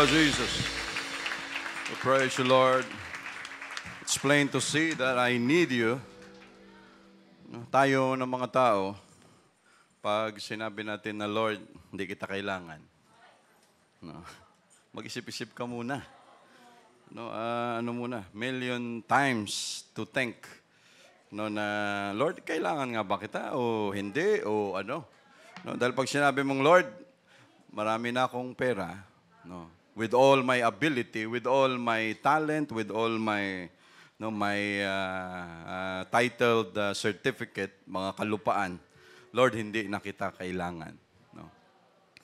Lord Jesus. We praise you, Lord. It's plain to see that I need you. Tayo ng mga tao, pag sinabi natin na, Lord, hindi kita kailangan. No. Mag-isip-isip ka muna. No, million times to think. No, na, Lord, kailangan nga ba kita o hindi o ano? No, dahil pag sinabi mong, Lord, marami na akong pera, no, with all my ability, with all my talent, with all my titled certificate, mga kalupaan, Lord, hindi na kita kailangan. No.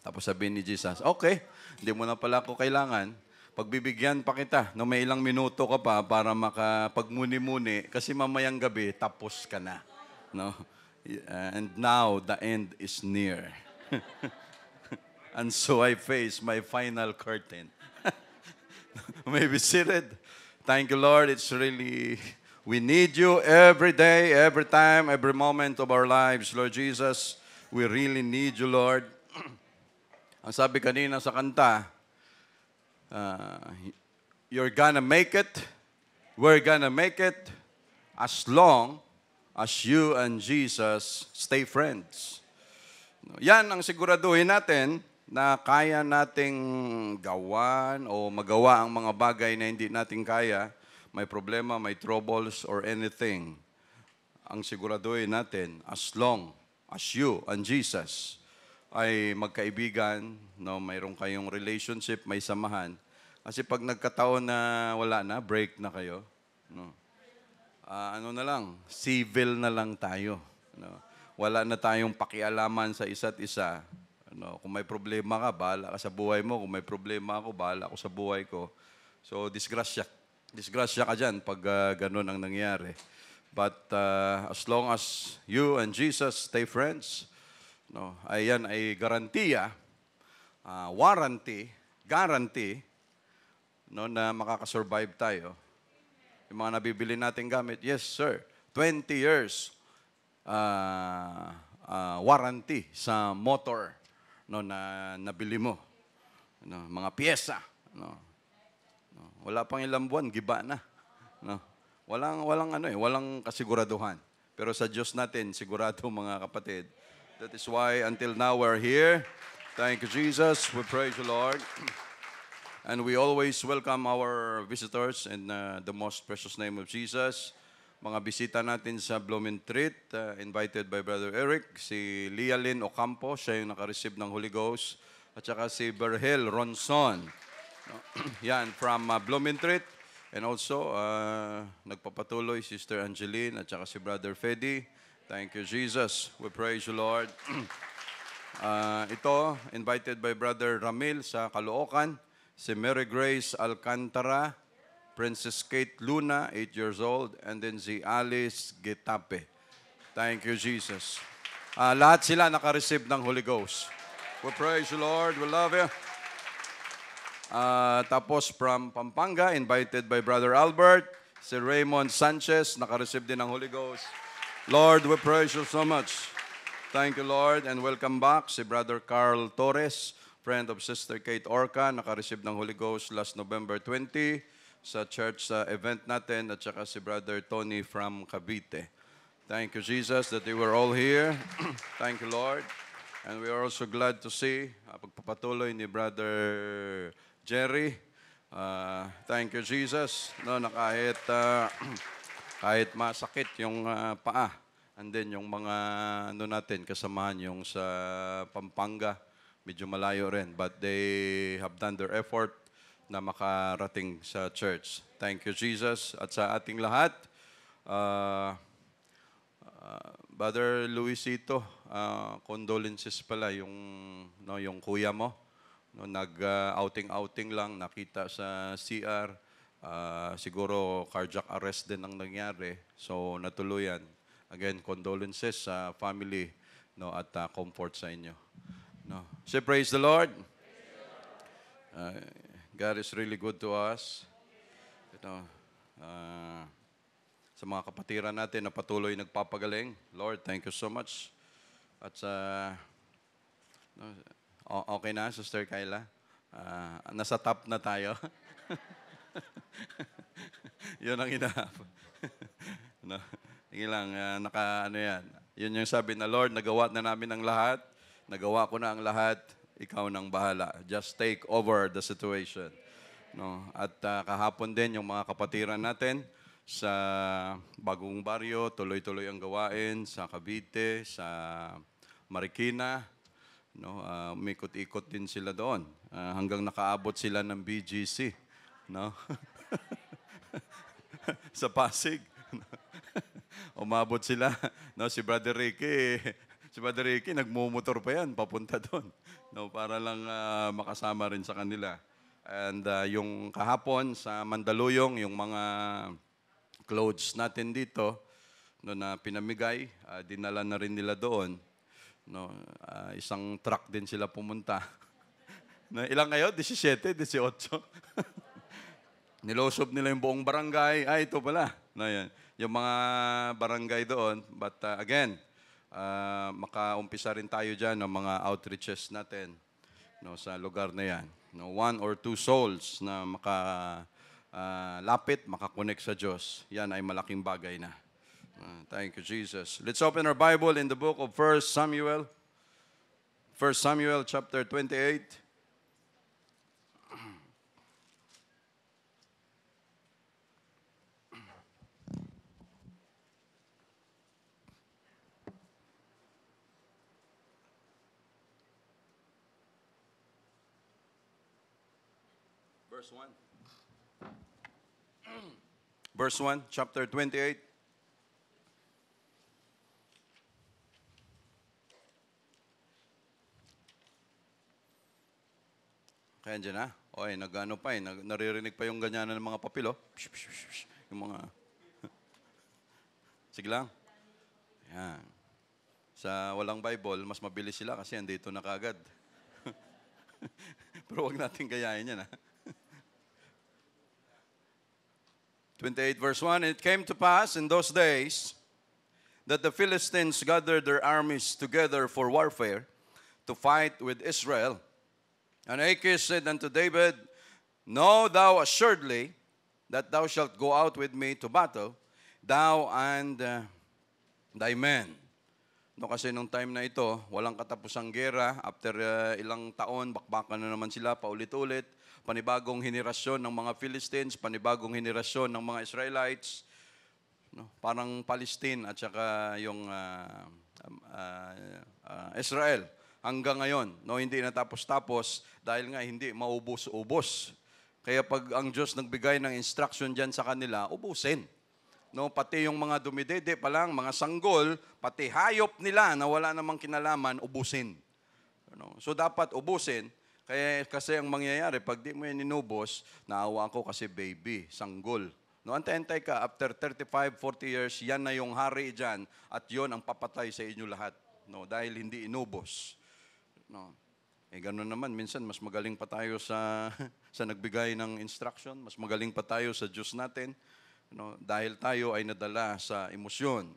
Tapos sabihin ni Jesus, okay, hindi mo na pala ako kailangan. Pagbibigyan pa kita, no, may ilang minuto ka pa para makapagmuni-muni kasi mamayang gabi, tapos ka na. No? And now, the end is near. And so I face my final curtain. May be seated. Thank you, Lord. It's really, we need you every day, every time, every moment of our lives, Lord Jesus. We really need you, Lord. Ang sabi kanina sa kanta, you're gonna make it, we're gonna make it, as long as you and Jesus stay friends. Yan ang siguraduhin natin na kaya nating gawan o magawa ang mga bagay na hindi natin kaya, may problema, may troubles, or anything. Ang siguraduhin natin, as long as you and Jesus ay magkaibigan, no, mayroon kayong relationship, may samahan. Kasi pag nagkataon na wala na, break na kayo, no, na lang, civil na lang tayo. No? Wala na tayong pakialaman sa isa't isa. No? Kung may problema ka, bahala ka sa buhay mo. Kung may problema ako, bahala ako sa buhay ko. So, disgrasya ka dyan pag ganun ang nangyari. But as long as you and Jesus stay friends, no, ayan ay garantiya, guarantee, no, na makakasurvive tayo. Yung mga nabibili nating gamit, yes sir, 20 years warranty sa motor, no, na nabili mo. No, mga piyesa. No. Wala pang ilang buwan, giba na. No. Walang kasiguraduhan. Pero sa Diyos natin, sigurado mga kapatid. That is why until now we're here. Thank you, Jesus. We praise you, Lord. And we always welcome our visitors in the most precious name of Jesus. Mga bisita natin sa Blumentritt, invited by Brother Eric, si Lialyn Ocampo, siya yung naka-receive ng Holy Ghost, at saka si Berhel Ronson. Yan, from Blumentritt. And also, nagpapatuloy, Sister Angeline, at saka si Brother Fedi. Thank you, Jesus. We praise you, Lord. Ito, invited by Brother Ramil sa Caloocan. Si Mary Grace Alcantara, Princess Kate Luna, 8 years old, and then si Alice Getape. Thank you, Jesus. Lahat sila naka-receive ng Holy Ghost. We praise you, Lord. We love you. Tapos from Pampanga, invited by Brother Albert, si Raymond Sanchez, naka-receive din ng Holy Ghost. Lord, we praise you so much. Thank you, Lord, and welcome back si Brother Carl Torres, friend of Sister Kate Orca, naka-receive ng Holy Ghost last November 20 sa church event natin, at saka si Brother Tony from Cavite. Thank you, Jesus, that they were all here. Thank you, Lord. And we are also glad to see pagpapatuloy ni Brother Jerry. Thank you, Jesus. No, na kahit masakit yung paa, and then yung mga natin, kasamahan yung sa Pampanga, medyo malayo rin, but they have done their effort na makarating sa church. Thank you, Jesus. At sa ating lahat, Brother Luisito, condolences pala yung kuya mo. No, nag-outing lang, nakita sa CR. Siguro cardiac arrest din ang nangyari. So, natuluyan. Again, condolences sa family, no, at comfort sa inyo. No. Say, praise the Lord. God is really good to us. Sa mga kapatiran natin na patuloy nagpapagaling, Lord, thank you so much. At okay na, Sister Kayla? Nasa top na tayo. Yun ang hinahanap. No? Sige lang, ano yan. Yun yung sabi na, Lord, nagawa na namin ang lahat. Nagawa ko na ang lahat. Ikaw nang bahala. Just take over the situation. No? At kahapon din, yung mga kapatiran natin sa Bagong Baryo, tuloy-tuloy ang gawain sa Cavite, sa Marikina. No? Umikot-ikot din sila doon. Hanggang nakaabot sila ng BGC. No? Sa Pasig. Umabot sila. No, si Brother Ricky, nagmumotor pa yan, papunta doon. No, para lang makasama rin sa kanila. And yung kahapon sa Mandaluyong, yung mga clothes natin dito, no, na pinamigay, dinala na rin nila doon. No, isang truck din sila pumunta. No, ilang kayo? 17, 18? Nilosob nila yung buong barangay. Ito pala. No, yan. Yung mga barangay doon. But again, makaumpisa rin tayo dyan ng mga outreaches natin, no, sa lugar na yan. No, 1 or 2 souls na makalapit, makakonect sa Diyos. Yan ay malaking bagay na. Thank you, Jesus. Let's open our Bible in the book of 1 Samuel. 1 Samuel chapter 28. Verse 1. Verse 1, chapter 28. Kaya dyan na. Oy, nag-ano pa naririnig pa yung ganyanan ng mga papel, oh. Yung mga... Sige lang. Yan. Sa walang Bible, mas mabilis sila kasi andito na kagad. Pero wag natin gayahin yan, ha. 28 verse 1, it came to pass in those days that the Philistines gathered their armies together for warfare to fight with Israel. And Achish said unto David, Know thou assuredly that thou shalt go out with me to battle, thou and thy men. No, kasi nung time na ito, walang katapusang gera. After ilang taon, bakbakan na naman sila paulit-ulit. Panibagong henerasyon ng mga Philistines, panibagong henerasyon ng mga Israelites. No, parang Palestine at saka yung Israel. Hanggang ngayon, no, hindi natapos-tapos dahil nga hindi maubos-ubos. Kaya pag ang Diyos nagbigay ng instruction dyan sa kanila, ubusin. No, pati yung mga dumidede pa lang, mga sanggol, pati hayop nila na wala namang kinalaman, ubusin. No, so dapat ubusin. Kasi ang mangyayari, pag di mo yan inubos, naawa ako kasi baby, sanggol. No, antay-antay ka, after 35, 40 years, yan na yung hari dyan at yon ang papatay sa inyo lahat. No, dahil hindi inubos. No. Gano'n naman, minsan mas magaling pa tayo sa nagbigay ng instruction, mas magaling pa tayo sa Diyos natin, no, dahil tayo ay nadala sa emosyon.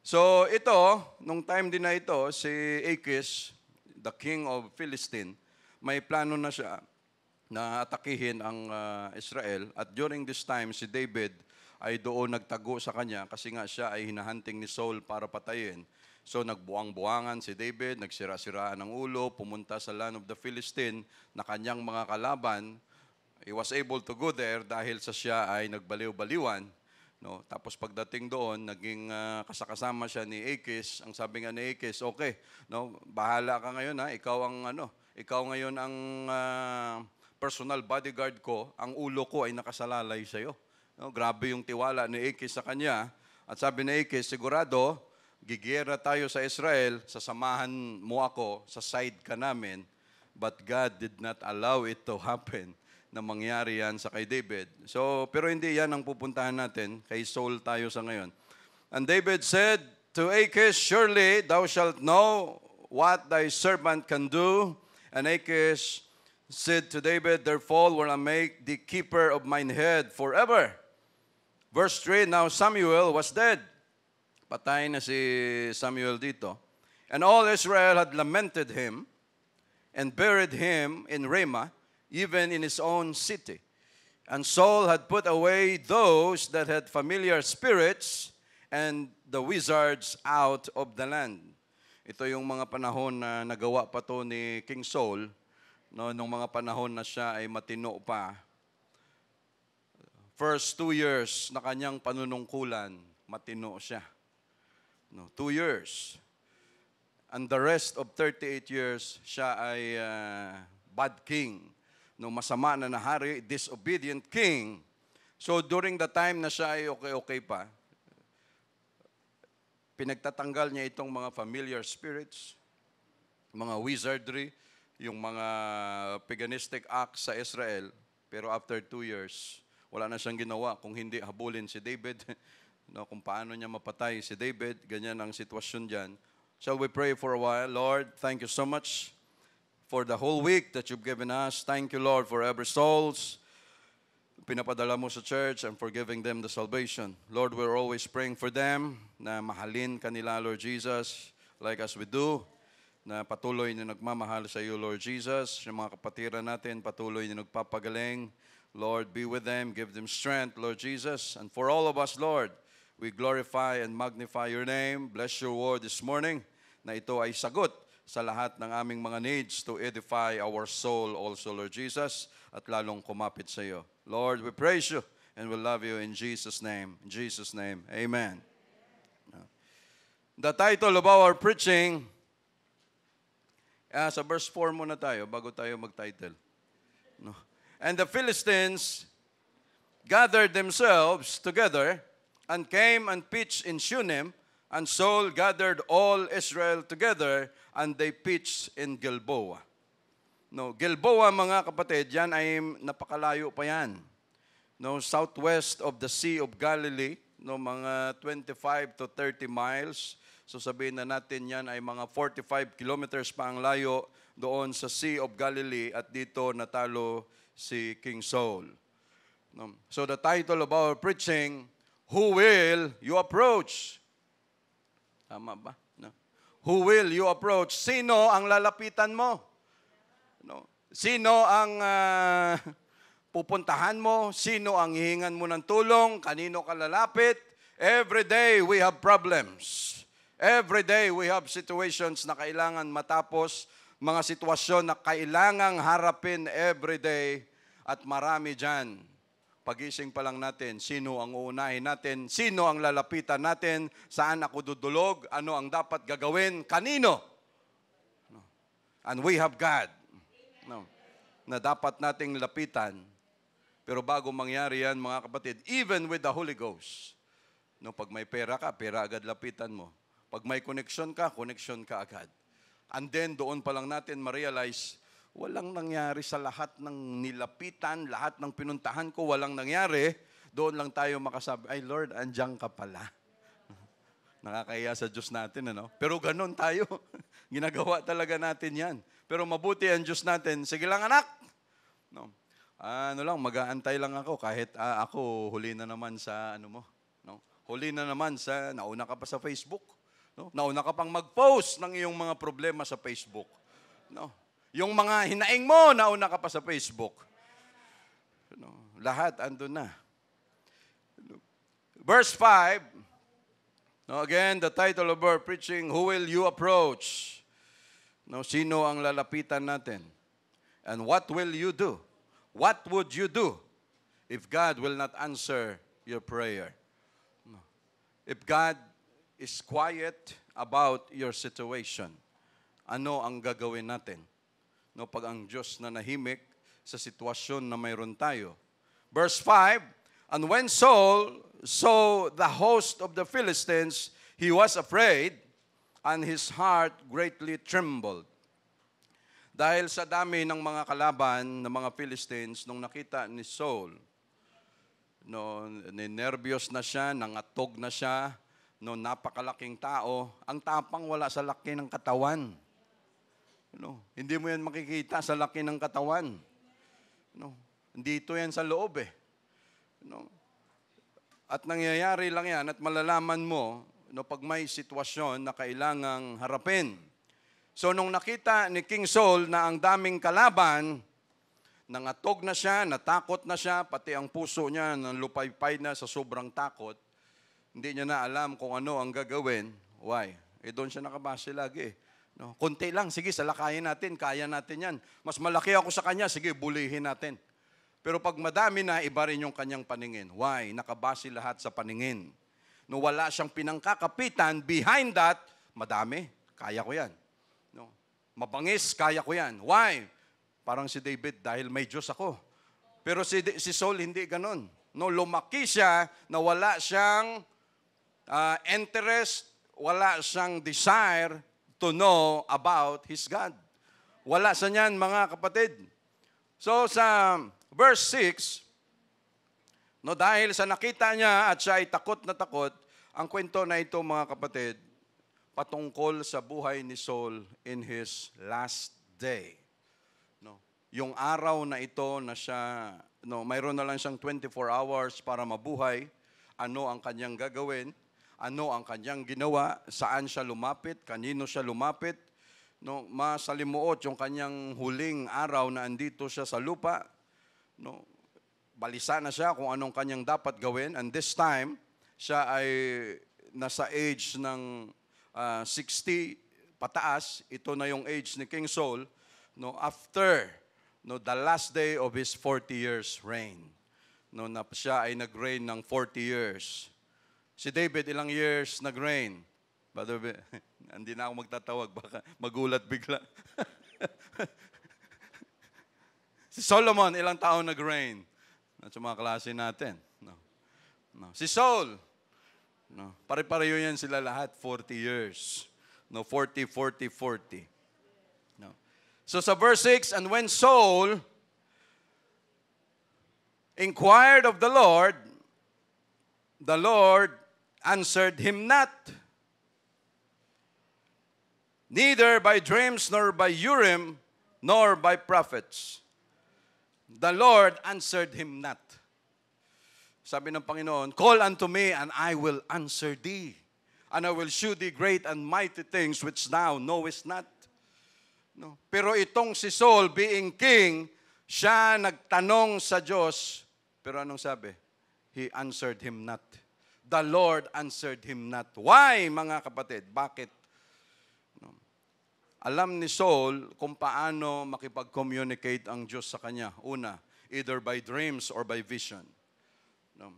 So ito, nung time din na ito, si Achish, the king of Philistine, may plano na siya na atakihin ang Israel. At during this time, si David ay doon nagtago sa kanya kasi nga siya ay hinahunting ni Saul para patayin. So nagbuang-buangan si David, nagsira-siraan ng ulo, pumunta sa land of the Philistine na kanyang mga kalaban. He was able to go there dahil sa siya ay nagbaliw-baliwan. No? Tapos pagdating doon, naging kasakasama siya ni Achish. Ang sabi nga ni Achish, okay, no, bahala ka ngayon, ha? Ikaw ngayon ang personal bodyguard ko. Ang ulo ko ay nakasalalay sa iyo. No? Grabe yung tiwala ni Achish sa kanya. At sabi ni Achish, sigurado, gigera tayo sa Israel, sasamahan mo ako, sa side ka namin. But God did not allow it to happen na mangyari yan sa kay David. So, pero hindi yan ang pupuntahan natin. Kay Saul tayo sa ngayon. And David said to Achish, Surely thou shalt know what thy servant can do. And Achish said to David, Therefore will I make thee keeper of mine head forever. Verse 3, Now Samuel was dead. Patay na si Samuel dito. And all Israel had lamented him. and buried him in Ramah, even in his own city. And Saul had put away those that had familiar spirits and the wizards out of the land. Ito yung mga panahon na nagawa pa to ni King Saul, no, nung mga panahon na siya ay matino pa. First 2 years na kanyang panunungkulan, matino siya. No, 2 years. And the rest of 38 years, siya ay bad king. No, masama na hari, disobedient king. So during the time na siya ay okay pa, pinagtatanggal niya itong mga familiar spirits, mga wizardry, yung mga paganistic acts sa Israel. Pero after 2 years, wala na siyang ginawa kung hindi habulin si David. No, kung paano niya mapatay si David, ganyan ang sitwasyon dyan. Shall we pray for a while? Lord, thank you so much for the whole week that you've given us. Thank you, Lord, for every souls pinapadala mo sa church and for giving them the salvation. Lord, we're always praying for them na mahalin kanila, Lord Jesus, like as we do, na patuloy na nagmamahal sa iyo, Lord Jesus. Yung mga kapatiran natin, patuloy na nagpapagaling. Lord, be with them, give them strength, Lord Jesus. And for all of us, Lord, we glorify and magnify your name. Bless your word this morning, na ito ay sagot sa lahat ng aming mga needs to edify our soul also, Lord Jesus, at lalong kumapit sa iyo. Lord, we praise you and we love you in Jesus' name. In Jesus' name, amen. The title of our preaching, sa verse 4 muna tayo, bago tayo mag-title. No. And the Philistines gathered themselves together and came and pitched in Shunem, and Saul gathered all Israel together, and they pitched in Gilboa. No, Gilboa, mga kapatid, yan ay napakalayo pa yan. No, southwest of the Sea of Galilee, no, mga 25 to 30 miles. So sabihin na natin yan ay mga 45 kilometers pa ang layo doon sa Sea of Galilee, at dito natalo si King Saul. No. So the title of our preaching, Who will you approach? Tama ba? No. Who will you approach? Sino ang lalapitan mo? No. Sino ang pupuntahan mo? Sino ang hihingan mo ng tulong? Kanino ka lalapit? Every day we have problems. Every day we have situations na kailangan matapos, mga sitwasyon na kailangang harapin every day, at marami dyan. Pagising pa lang natin, sino ang uunahin natin? Sino ang lalapitan natin? Saan ako dudulog? Ano ang dapat gagawin? Kanino? No. And we have God, no, na dapat nating lapitan. Pero bago mangyari yan, mga kapatid, even with the Holy Ghost, no, pag may pera ka, pera agad lapitan mo. Pag may connection ka agad. And then doon pa lang natin ma-realize, walang nangyari sa lahat ng nilapitan, lahat ng pinuntahan ko, walang nangyari. Doon lang tayo makasabi, ay Lord, andiyan ka pala. Nakakahiya sa Diyos natin, ano? Pero ganun tayo. Ginagawa talaga natin yan. Pero mabuti ang Diyos natin. Sige lang, anak. No. Mag-aantay lang ako kahit ako huli na naman sa ano mo. No? Huli na naman sa, nauna ka pa sa Facebook. No? Nauna ka pang mag-post ng iyong mga problema sa Facebook. No? Yung mga hinaing mo, nauna ka pa sa Facebook. No? Lahat andun na. Verse 5, no, again, the title of our preaching, Who will you approach? No, sino ang lalapitan natin? And what will you do? What would you do if God will not answer your prayer? No. If God is quiet about your situation, ano ang gagawin natin? No, pag ang Diyos na nahimik sa sitwasyon na mayroon tayo. Verse 5, and when Saul saw the host of the Philistines, he was afraid, and his heart greatly trembled. Dahil sa dami ng mga kalaban ng mga Philistines, nung nakita ni Saul, no, ninervyos na siya, nangatog na siya, no, napakalaking tao, ang tapang wala sa laki ng katawan. No, hindi mo yan makikita sa laki ng katawan. No, dito yan sa loob eh. No. At nangyayari lang yan at malalaman mo, no, pag may sitwasyon na kailangang harapin. So nung nakita ni King Saul na ang daming kalaban, nangatog na siya, natakot na siya, pati ang puso niya nalupaypay na sa sobrang takot. Hindi niya na alam kung ano ang gagawin. Why? Doon siya nakabase lagi. No? Kunti lang, sige, salakayin natin, kaya natin yan. Mas malaki ako sa kanya, sige, bulihin natin. Pero pag madami na, iba rin yung kanyang paningin. Why? Nakabase lahat sa paningin. No, wala siyang pinangkakapitan, behind that, madami, kaya ko yan. No? Mabangis, kaya ko yan. Why? Parang si David, dahil may Diyos ako. Pero si Saul, hindi ganon. No, lumaki siya na wala siyang interest, wala siyang desire to know about his God. Wala sa niyan, mga kapatid. So sa verse 6, no, dahil sa nakita niya at siya ay takot na takot, ang kwento na ito, mga kapatid, patungkol sa buhay ni Saul in his last day. No, yung araw na ito na siya, no, mayroon na lang siyang 24 hours para mabuhay. Ano ang kanyang gagawin? Ano ang kanyang ginawa? Saan siya lumapit? Kanino siya lumapit? No, masalimuot yung kanyang huling araw na andito siya sa lupa. No, balisa na siya kung anong kanyang dapat gawin. And this time, siya ay nasa age ng 60 pataas. Ito na yung age ni King Saul. No, after the last day of his 40 years reign. No, na siya ay nag-reign ng 40 years. Si David, ilang years nag-reign? Hindi na ako magtatawag, baka magulat bigla. Si Solomon, ilang taon nag-reign? Sa mga klase natin. No. Si Saul, no, pare-pareho yan sila lahat, 40 years. No, 40, 40, 40. No. So sa verse 6, and when Saul inquired of the Lord answered him not, neither by dreams, nor by Urim, nor by prophets. The Lord answered him not. Sabi ng Panginoon, call unto me, and I will answer thee. And I will shew thee great and mighty things which thou knowest not. No. Pero itong si Saul, being king, siya nagtanong sa Diyos. Pero anong sabi? He answered him not. The Lord answered him not. Why, mga kapatid? Bakit? No. Alam ni Saul kung paano makipag-communicate ang Diyos sa kanya. Una, either by dreams or by vision. No.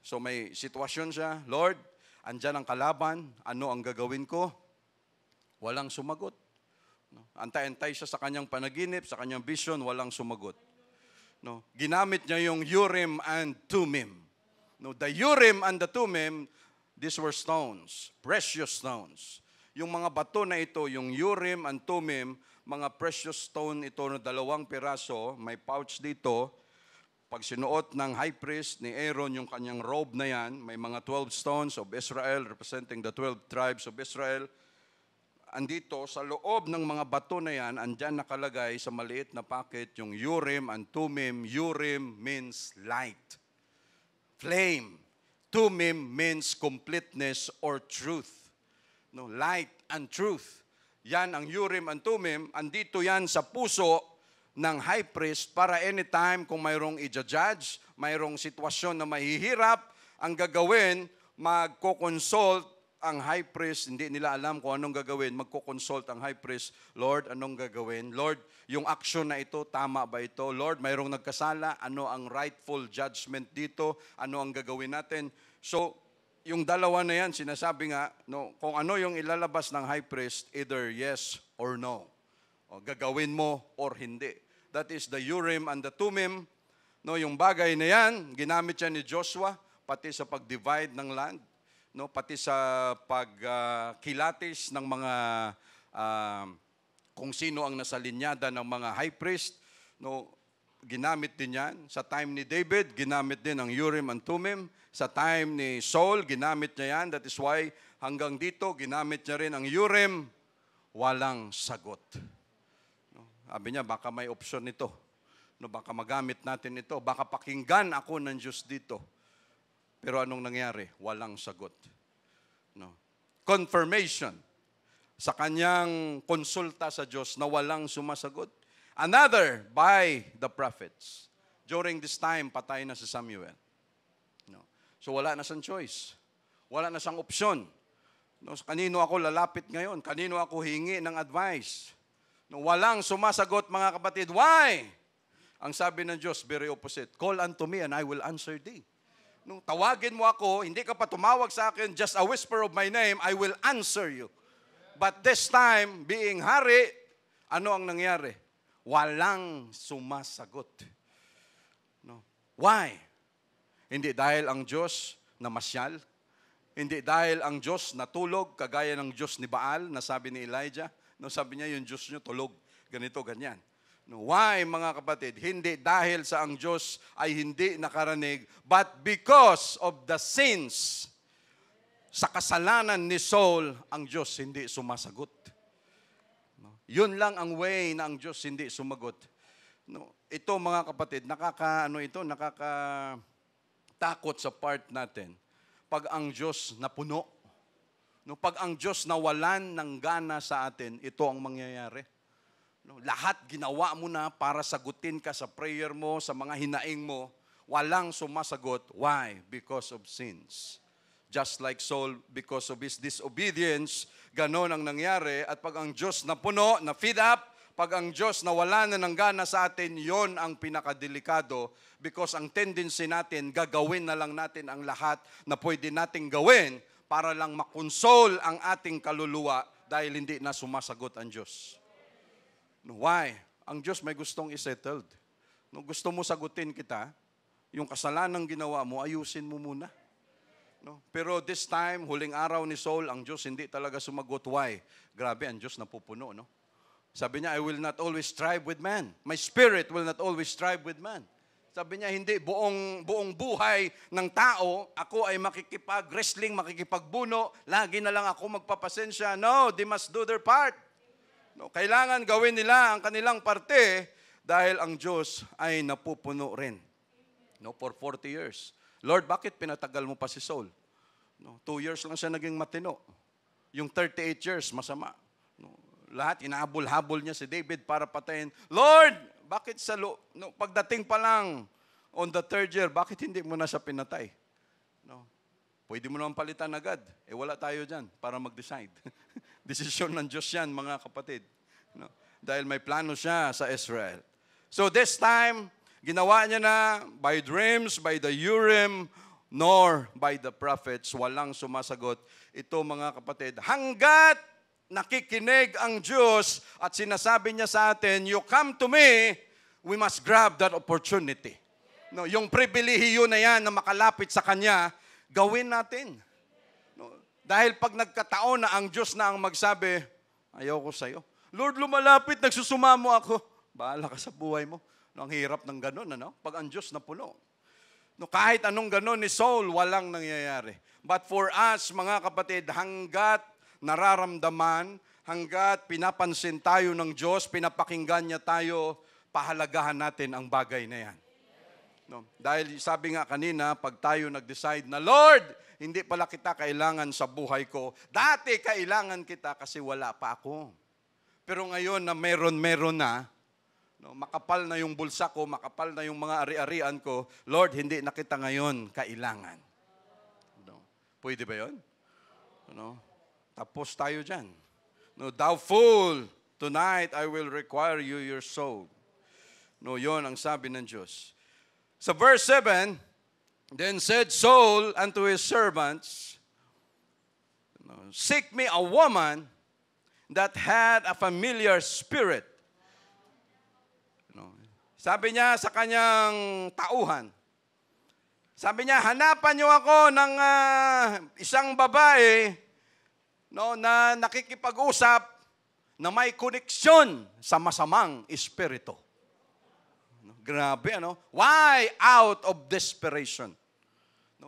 So may sitwasyon siya, Lord, andyan ang kalaban, ano ang gagawin ko? Walang sumagot. No. Antay-antay siya sa kanyang panaginip, sa kanyang vision, walang sumagot. No. Ginamit niya yung Urim and Thummim. No, the Urim and the Thummim, these were stones, precious stones. Yung mga bato na ito, yung Urim and Thummim, mga precious stone ito na 2 piraso, may pouch dito. Pag sinuot ng high priest ni Aaron yung kanyang robe na yan, may mga 12 stones of Israel representing the 12 tribes of Israel. Andito, sa loob ng mga bato na yan, andyan nakalagay sa maliit na packet yung Urim and Thummim. Urim means light. Flame. Thummim means completeness or truth. No, light and truth. Yan ang Urim and Thummim. Andito yan sa puso ng high priest para anytime kung mayroong i-judge, mayroong sitwasyon na mahihirap, ang gagawin, magko-consult ang high priest. Hindi nila alam kung anong gagawin. Magko-consult ang high priest. Lord, anong gagawin? Lord, yung action na ito, tama ba ito? Lord, mayroong nagkasala. Ano ang rightful judgment dito? Ano ang gagawin natin? So, yung dalawa na yan, sinasabi nga, no, kung ano yung ilalabas ng high priest, either yes or no. O, gagawin mo or hindi. That is the Urim and the Thummim. No, yung bagay na yan, ginamit yan ni Joshua, pati sa pag-divide ng land. No, pati sa pagkilatis ng mga kung sino ang nasa linyada ng mga high priest, no, ginamit din yan. Sa time ni David, ginamit din ang Urim and Thummim. Sa time ni Saul, ginamit niya yan. That is why hanggang dito, ginamit niya rin ang Urim, walang sagot. No, sabi niya, baka may option nito. No, baka magamit natin ito. Baka pakinggan ako ng Diyos dito. Pero anong nangyari? Walang sagot. No. Confirmation. sa kanyang konsulta sa Diyos na walang sumasagot. Another, by the prophets. During this time, patay na si Samuel. No. So wala na siyang choice. Wala na siyang opsyon. No, kanino ako lalapit ngayon? Kanino ako hingi ng advice? No, walang sumasagot, mga kapatid. Why? Ang sabi ng Diyos, very opposite. Call unto me and I will answer thee. No, tawagin mo ako, hindi ka pa tumawag sa akin, just a whisper of my name, I will answer you. But this time, being hari, ano ang nangyari? Walang sumasagot. No. Why? Hindi dahil ang Diyos namasyal. Hindi dahil ang Diyos natulog, kagaya ng Diyos ni Baal, na sabi ni Elijah. No, sabi niya, yung Diyos niyo tulog. Ganito, ganyan. No, why, mga kapatid? Hindi dahil sa ang Diyos ay hindi nakaranig, but because of the sins. Sa kasalanan ni Saul, ang Diyos hindi sumasagot. No? Yun lang ang way na ang Diyos hindi sumagot. No? Ito, mga kapatid, nakakatakot sa part natin. Pag ang Diyos napuno, no? Pag ang Diyos nawalan ng gana sa atin, ito ang mangyayari. No? Lahat ginawa mo na para sagutin ka sa prayer mo, sa mga hinaing mo, walang sumasagot. Why? Because of sins. Just like Saul, because of his disobedience, ganon ang nangyari. At pag ang Diyos napuno, na-feed up, pag ang Diyos nawala na ng gana sa atin, yon ang pinakadelikado. Because ang tendency natin, gagawin na lang natin ang lahat na pwede nating gawin para lang makonsol ang ating kaluluwa dahil hindi na sumasagot ang Diyos. Why? Ang Diyos may gustong isettled. No, gusto mo sagutin kita, yung kasalanang ginawa mo, ayusin mo muna. No? Pero this time, huling araw ni Saul, ang Diyos hindi talaga sumagot. Why? Grabe, ang Diyos napupuno. No? Sabi niya, I will not always strive with man. My spirit will not always strive with man. Sabi niya, hindi, buong buhay ng tao, ako ay makikipag-wrestling, makikipagbuno, lagi na lang ako magpapasensya. No, they must do their part. No, kailangan gawin nila ang kanilang parte dahil ang Diyos ay napupuno rin. No, for 40 years. Lord, bakit pinatagal mo pa si Saul? No, 2 years lang siya naging matino. Yung 38 years, masama. No, lahat, inahabol-habol niya si David para patayin. Lord, bakit pagdating pa lang on the 3rd year, bakit hindi mo na siya pinatay? No, pwede mo naman palitan agad. Wala tayo dyan para mag-decide. Desisyon ng Diyos yan, mga kapatid. No, dahil may plano siya sa Israel. So this time, ginawa niya na by dreams, by the Urim, nor by the prophets. Walang sumasagot. Ito, mga kapatid, hanggat nakikinig ang Diyos at sinasabi niya sa atin, you come to me, we must grab that opportunity. No, yung pribilehiyo na yan na makalapit sa Kanya, gawin natin. No, dahil pag nagkataon na ang Diyos na ang magsabi, ayaw ko sa'yo. Lord, lumalapit, nagsusumamo ako. Bahala ka sa buhay mo. No, ang hirap ng ganun, ano? Pag ang Diyos na puno. No, kahit anong ganun ni Saul, walang nangyayari. But for us, mga kapatid, hanggat nararamdaman, hanggat pinapansin tayo ng Diyos, pinapakinggan niya tayo, pahalagahan natin ang bagay na yan. No, dahil sabi nga kanina, pag tayo nag-decide na, Lord, hindi pala kita kailangan sa buhay ko. Dati kailangan kita kasi wala pa ako. Pero ngayon na meron na, no, makapal na yung bulsa ko, makapal na yung mga ari-arian ko, Lord, hindi na kita ngayon kailangan. No, pwede ba yun? No, tapos tayo dyan. No, thou fool, tonight I will require you your soul. No, yon ang sabi ng Diyos. Sa verse 7, then said Saul unto his servants, seek me a woman that had a familiar spirit. Sabi niya sa kanyang tauhan, sabi niya, hanapan niyo ako ng isang babae na nakikipag-usap na may koneksyon sa masamang espiritu. Grabe, ano? Why? Out of desperation.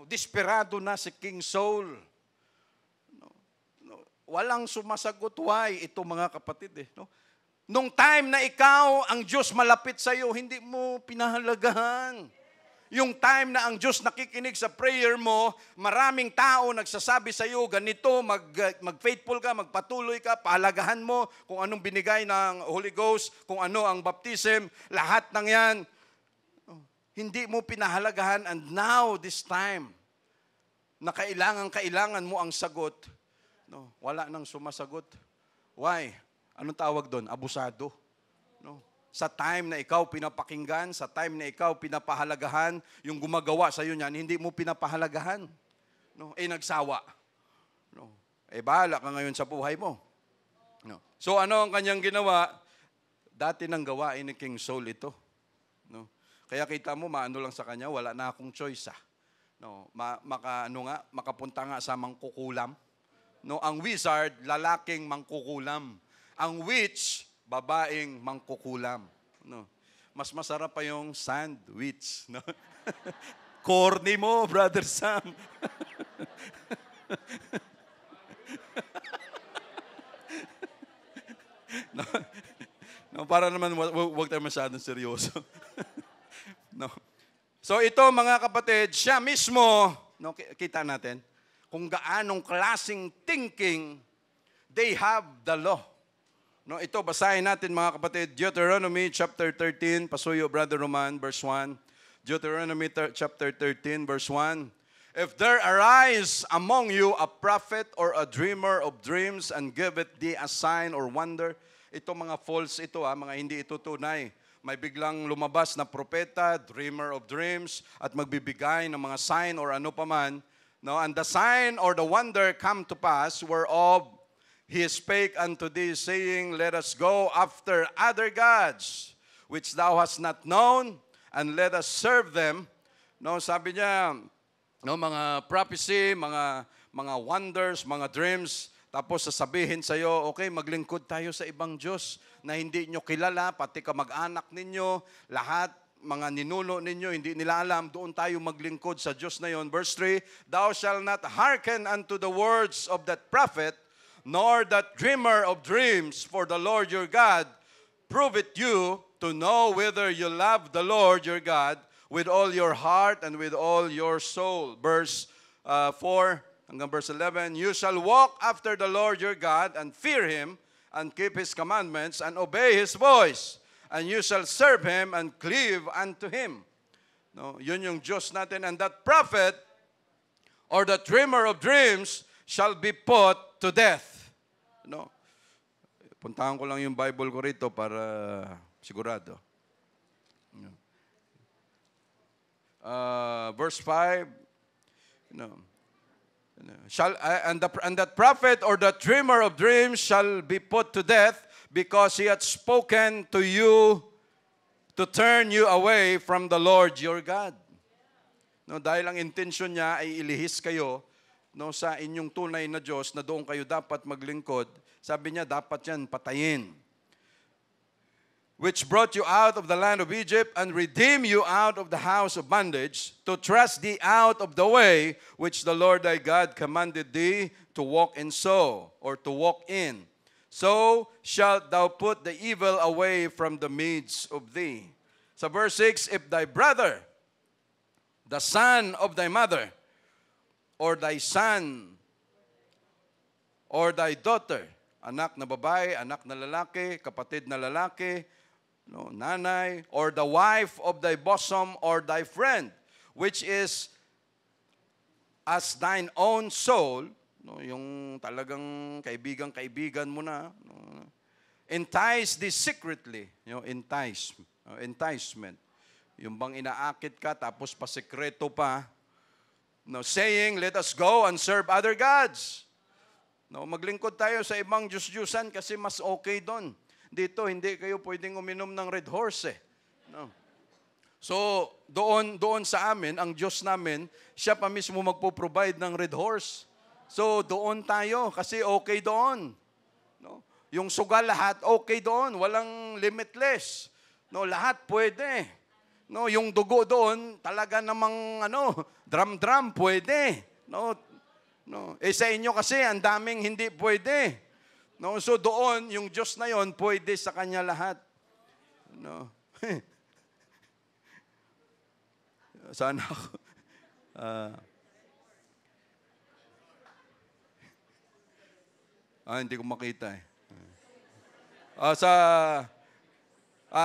Desperado na si King Saul. Walang sumasagot. Why? Ito, mga kapatid, Nung time na ikaw, ang Diyos malapit sa iyo, hindi mo pinahalagahan. Yung time na ang Diyos nakikinig sa prayer mo, maraming tao nagsasabi sa iyo, ganito, mag-faithful ka, magpatuloy ka, pahalagahan mo kung anong binigay ng Holy Ghost, kung ano ang baptism, lahat ng yan. Hindi mo pinahalagahan, and now, this time, na kailangan mo ang sagot, no, wala nang sumasagot. Why? Anong tawag doon? Abusado. No? Sa time na ikaw pinapakinggan, sa time na ikaw pinapahalagahan, yung gumagawa sa iyo niyan, hindi mo pinapahalagahan. No? Nagsawa. No? Bahala ka ngayon sa buhay mo. No? So ano ang kanyang ginawa? Dati nang gawain ni King Saul ito. No? Kaya kita mo, maano lang sa kanya, wala na akong choice. No? Makapunta nga sa mangkukulam. No? Ang wizard, lalaking mangkukulam. Ang witch, babaeng mangkukulam. No. Mas masarap pa yung sandwich. No? Corny mo, Brother Sam. No? No, para naman wag tayo masyadong seryoso. No. So ito mga kapatid, siya mismo, no, kita natin, kung gaanong klaseng thinking they have the law. No, ito, basahin natin mga kapatid, Deuteronomy chapter 13, pasuyo Brother Roman, verse 1. Deuteronomy chapter 13, verse 1. If there arise among you a prophet or a dreamer of dreams and giveth thee a sign or wonder, ito mga false ito, mga hindi ito tunay. May biglang lumabas na propeta, dreamer of dreams, at magbibigay ng mga sign or ano paman. No, and the sign or the wonder come to pass whereof he spake unto thee, saying, let us go after other gods, which thou hast not known, and let us serve them. No, sabi niya, no, mga prophecy, mga wonders, mga dreams, tapos sasabihin sa iyo, okay, maglingkod tayo sa ibang Diyos na hindi nyo kilala, pati kamag-anak ninyo, lahat, mga ninuno ninyo, hindi nila alam, doon tayo maglingkod sa Diyos na yon. Verse 3, thou shalt not hearken unto the words of that prophet, nor that dreamer of dreams, for the Lord your God proveth you to know whether you love the Lord your God with all your heart and with all your soul. Verse 4 hanggang verse 11, you shall walk after the Lord your God and fear Him and keep His commandments and obey His voice, and you shall serve Him and cleave unto Him. No, yun yung Diyos natin. And that prophet or the dreamer of dreams shall be put to death. No. Puntahan ko lang yung Bible ko rito para sigurado. Verse 5, and that prophet or the dreamer of dreams shall be put to death, because he hath spoken to you to turn you away from the Lord your God. No, dahil ang intensyon niya ay ilihis kayo, no, sa inyong tunay na Diyos na doon kayo dapat maglingkod. Sabi niya, dapat yan patayin. Which brought you out of the land of Egypt and redeemed you out of the house of bondage, to thrust thee out of the way which the Lord thy God commanded thee to walk in or to walk in. So shalt thou put the evil away from the midst of thee. Sa verse 6, if thy brother, the son of thy mother, or thy son, or thy daughter, anak na babae, anak na lalaki, kapatid na lalaki, no, nanay, or the wife of thy bosom, or thy friend, which is as thine own soul, no, yung talagang kaibigan mo na, no, entice thee secretly, enticement, yung bang inaakit ka, tapos pasekreto pa, no, saying, let us go and serve other gods. No, maglingkod tayo sa ibang Diyos-Diyusan kasi mas okay doon. Dito, hindi kayo pwedeng uminom ng Red Horse. No. So, doon sa amin, ang Diyos namin, siya pa mismo magpo-provide ng Red Horse. So, doon tayo kasi okay doon. No? Yung sugal lahat, okay doon. Walang limitless. No, lahat pwede. No, yung dugo doon, talaga namang drum pwede. No. Sa inyo kasi ang daming hindi pwede. No, so doon yung Diyos na yon pwede sa kanya lahat. No. Sana ako. Hindi ko makita eh.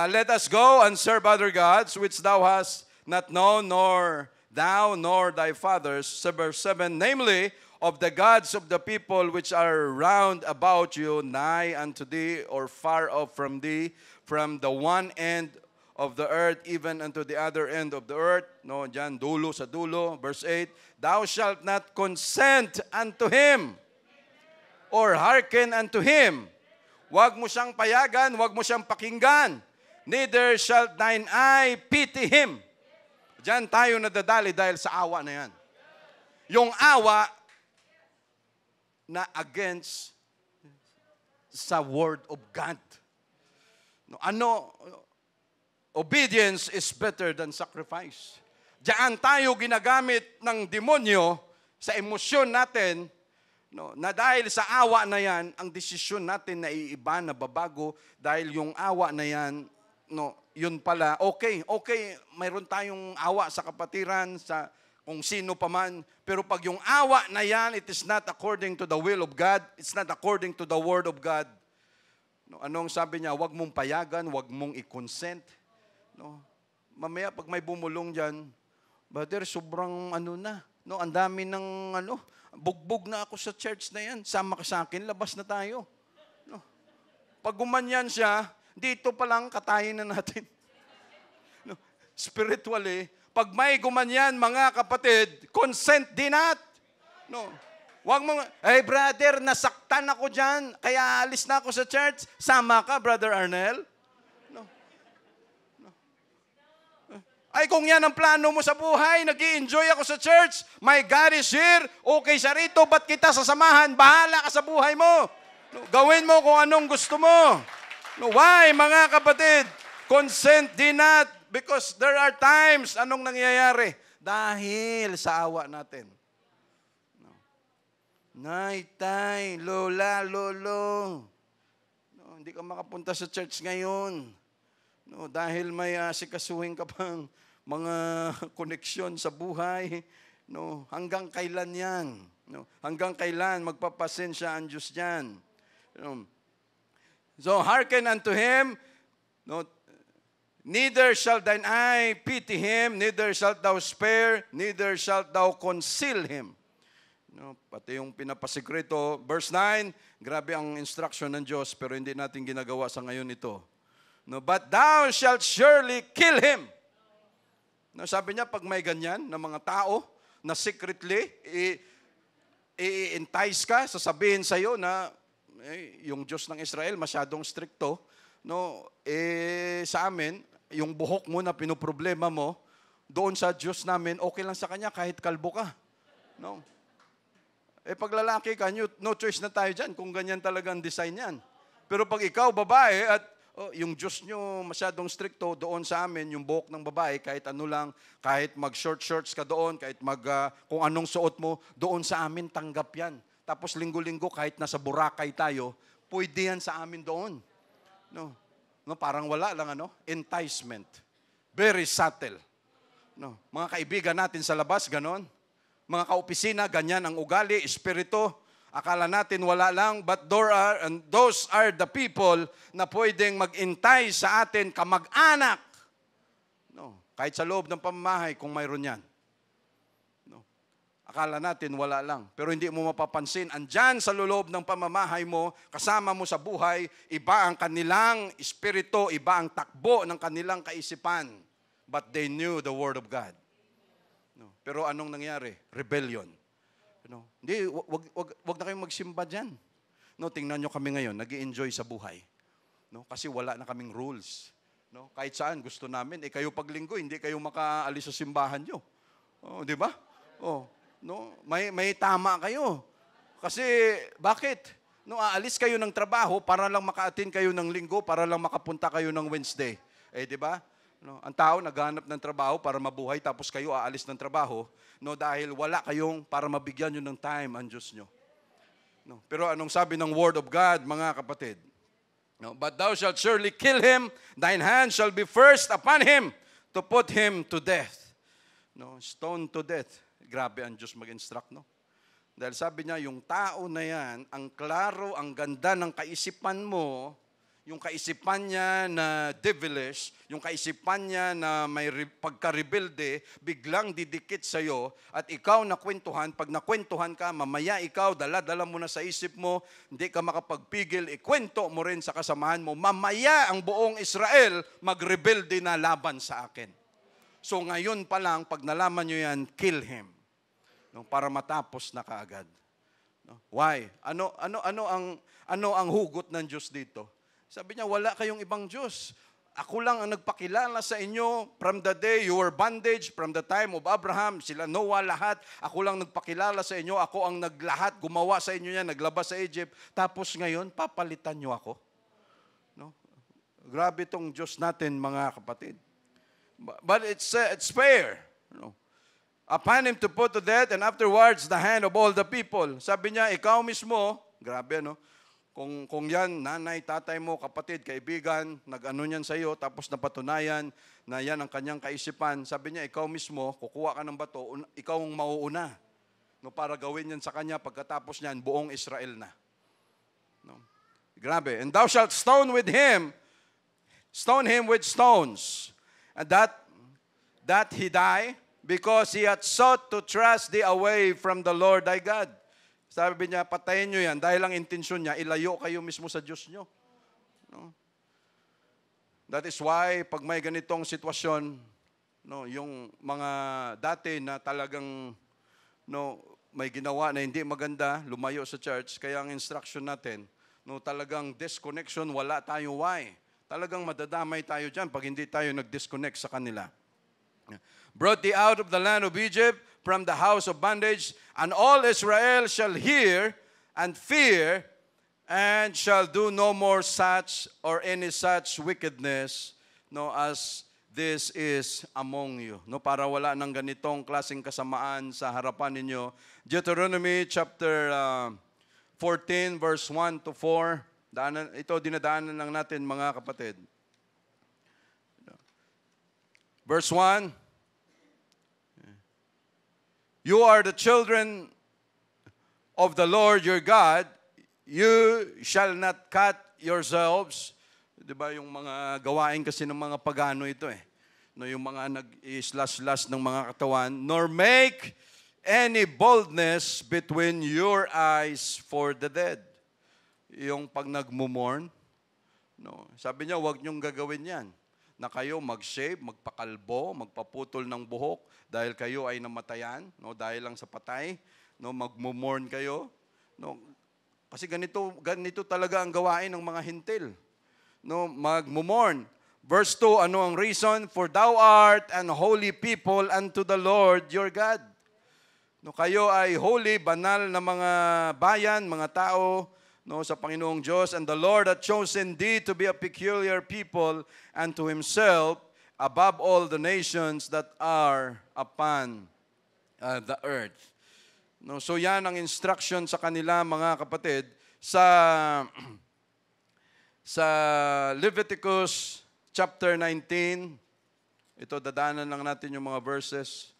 Let us go and serve other gods, which thou hast not known, nor thou, nor thy fathers. Verse 7, namely, of the gods of the people which are round about you, nigh unto thee, or far off from thee, from the one end of the earth, even unto the other end of the earth. No, dyan, dulo sa dulo. Verse 8, thou shalt not consent unto him, or hearken unto him. Huwag mo siyang payagan, huwag mo siyang pakinggan. Neither shall thine eye pity him. Diyan tayo nadadali dahil sa awa na yan. Yung awa na against sa word of God. Obedience is better than sacrifice. Diyan tayo ginagamit ng demonyo sa emosyon natin, na dahil sa awa na yan, ang desisyon natin na iiba, na babago, dahil yung awa na yan, yun pala, okay, mayroon tayong awa sa kapatiran, sa kung sino pa man, pero pag yung awa na yan, it is not according to the will of God, it's not according to the word of God. Anong sabi niya? Huwag mong payagan, huwag mong i-consent. Mamaya pag may bumulong dyan, brother, sobrang ang dami ng bugbog na ako sa church na yan, sama ka sa akin, labas na tayo. Pag gumanyan siya, dito pa lang katayin na natin. Spiritually, pag may gumanyan, mga kapatid, consent din at. Huwag mo, hey brother, nasaktan ako dyan, kaya alis na ako sa church. Sama ka, Brother Arnel? Ay, kung yan ang plano mo sa buhay, nag-i-enjoy ako sa church, my God is here, okay siya rito, ba't kita sasamahan? Bahala ka sa buhay mo. Gawin mo kung anong gusto mo. Why, mga kapatid? Consent din not, because there are times, anong nangyayari? Dahil sa awa natin. Nay, tay, lola, lolo, hindi ka makapunta sa church ngayon. Dahil may sikasuhin ka pang mga koneksyon sa buhay. Hanggang kailan yan? Hanggang kailan magpapasensya ang Diyos dyan? So, hearken unto him, neither shall thine eye pity him, neither shalt thou spare, neither shalt thou conceal him. Pati yung pinapasikreto. Verse 9, grabe ang instruction ng Diyos, pero hindi natin ginagawa sa ngayon ito. But thou shalt surely kill him. Sabi niya, pag may ganyan na mga tao na secretly i-entice ka, sasabihin sa iyo na yung Diyos ng Israel masyadong stricto. Sa amin, yung buhok mo na pinoproblema mo, doon sa Diyos namin, okay lang sa Kanya kahit kalbo ka. Pag lalaki ka, no choice na tayo dyan kung ganyan talaga ang design yan. Pero pag ikaw, babae, at yung Diyos nyo masyadong stricto, doon sa amin, yung buhok ng babae, kahit ano lang, kahit mag-short shorts ka doon, kahit kung anong suot mo, doon sa amin, tanggap yan. Tapos linggo-linggo, kahit nasa Boracay tayo, pwede yan sa amin doon. Parang wala lang, enticement. Very subtle. Mga kaibigan natin sa labas, ganon. Mga kaopisina, ganyan ang ugali, espiritu. Akala natin wala lang, but those are the people na pwedeng mag-entice sa atin kamag-anak. Kahit sa loob ng pamamahay, kung mayroon yan. Akala natin wala lang. Pero hindi mo mapapansin, andyan sa loob ng pamamahay mo, kasama mo sa buhay, iba ang kanilang espiritu, iba ang takbo ng kanilang kaisipan. But they knew the Word of God. Pero anong nangyari? Rebellion. Hindi, wag na kayong magsimba dyan. Tingnan nyo kami ngayon, nag-i-enjoy sa buhay. Kasi wala na kaming rules. Kahit saan, gusto namin. Kayo paglinggo, hindi kayo makaalis sa simbahan nyo. Di ba? May tama kayo. Kasi, bakit? Aalis kayo ng trabaho para lang maka-attend kayo ng linggo, para lang makapunta kayo ng Wednesday. Di ba? Ang tao naghanap ng trabaho para mabuhay, tapos kayo aalis ng trabaho, dahil wala kayong para mabigyan nyo ng time ang Diyos nyo. Pero anong sabi ng Word of God, mga kapatid? But thou shalt surely kill him, thine hand shall be first upon him, to put him to death. No, stone to death. Grabe ang Diyos mag-instruct, no? Dahil sabi niya, yung tao na yan, ang klaro, ang ganda ng kaisipan mo, yung kaisipan niya na devilish, yung kaisipan niya na may pagka-rebelde, biglang didikit sa'yo, at ikaw nakwentuhan, pag nakwentuhan ka, mamaya ikaw, dala-dala mo na sa isip mo, hindi ka makapagpigil, ikwento mo rin sa kasamahan mo, mamaya ang buong Israel magrebelde na laban sa akin. So ngayon pa lang, pag nalaman nyo yan, kill him. No, para matapos na kaagad. No? Why? Ano ang hugot ng Diyos dito? Sabi niya, wala kayong ibang Diyos. Ako lang ang nagpakilala sa inyo from the day you were bondage, from the time of Abraham, sila Noah, lahat. Ako lang nagpakilala sa inyo. Ako ang naglahat, gumawa sa inyo yan, naglabas sa Egypt. Tapos ngayon, papalitan nyo ako. No? Grabe itong Diyos natin, mga kapatid. But it's fair. No? Upon him to put to death, and afterwards the hand of all the people. Sabi niya, ikaw mismo, grabe ano, kung yan, nanay, tatay mo, kapatid, kaibigan, nag-ano niyan sa iyo, tapos napatunayan na yan ang kanyang kaisipan, sabi niya, ikaw mismo, kukuha ka ng bato, ikaw ang mauuna. No, para gawin yan sa kanya, pagkatapos niyan, buong Israel na. No? Grabe. And thou shalt stone him with stones. And that he die, because he had sought to thrust thee away from the Lord thy God. Sabi niya, patayin nyo yan. Dahil ang intensyon niya, ilayo kayo mismo sa Diyos nyo. No? That is why, pag may ganitong sitwasyon, no, yung mga dati na talagang may ginawa na hindi maganda, lumayo sa church, kaya ang instruction natin, talagang disconnection, wala tayo why. Talagang madadamay tayo dyan pag hindi tayo nag-disconnect sa kanila. Brought thee out of the land of Egypt, from the house of bondage, and all Israel shall hear and fear, and shall do no more such or any such wickedness, as this is among you. Para wala ng ganitong klaseng kasamaan sa harapan ninyo. Deuteronomy chapter 14, verse 1 to 4. Ito dinadaanan lang natin, mga kapatid. Verse 1. You are the children of the Lord your God. You shall not cut yourselves. Diba yung mga gawain kasi ng mga pagano ito eh. Yung mga nag-slash-slash ng mga katawan. Nor make any boldness between your eyes for the dead. Yung pag nagmumorn. Sabi niya, huwag niyong gagawin yan. Na kayo mag-shave, magpakalbo, magpaputol ng buhok dahil kayo ay namatayan, dahil lang sa patay, magmumorn kayo. Kasi ganito talaga ang gawain ng mga hintil. Magmumorn. Verse 2, ano ang reason? For thou art an holy people unto the Lord your God. Kayo ay holy, banal na mga bayan, mga tao, sa Panginoong Diyos, and the Lord hath chosen thee to be a peculiar people unto himself above all the nations that are upon the earth. So yan ang instruction sa kanila, mga kapatid, sa Leviticus chapter 19. Ito, dadaanan lang natin yung mga verses.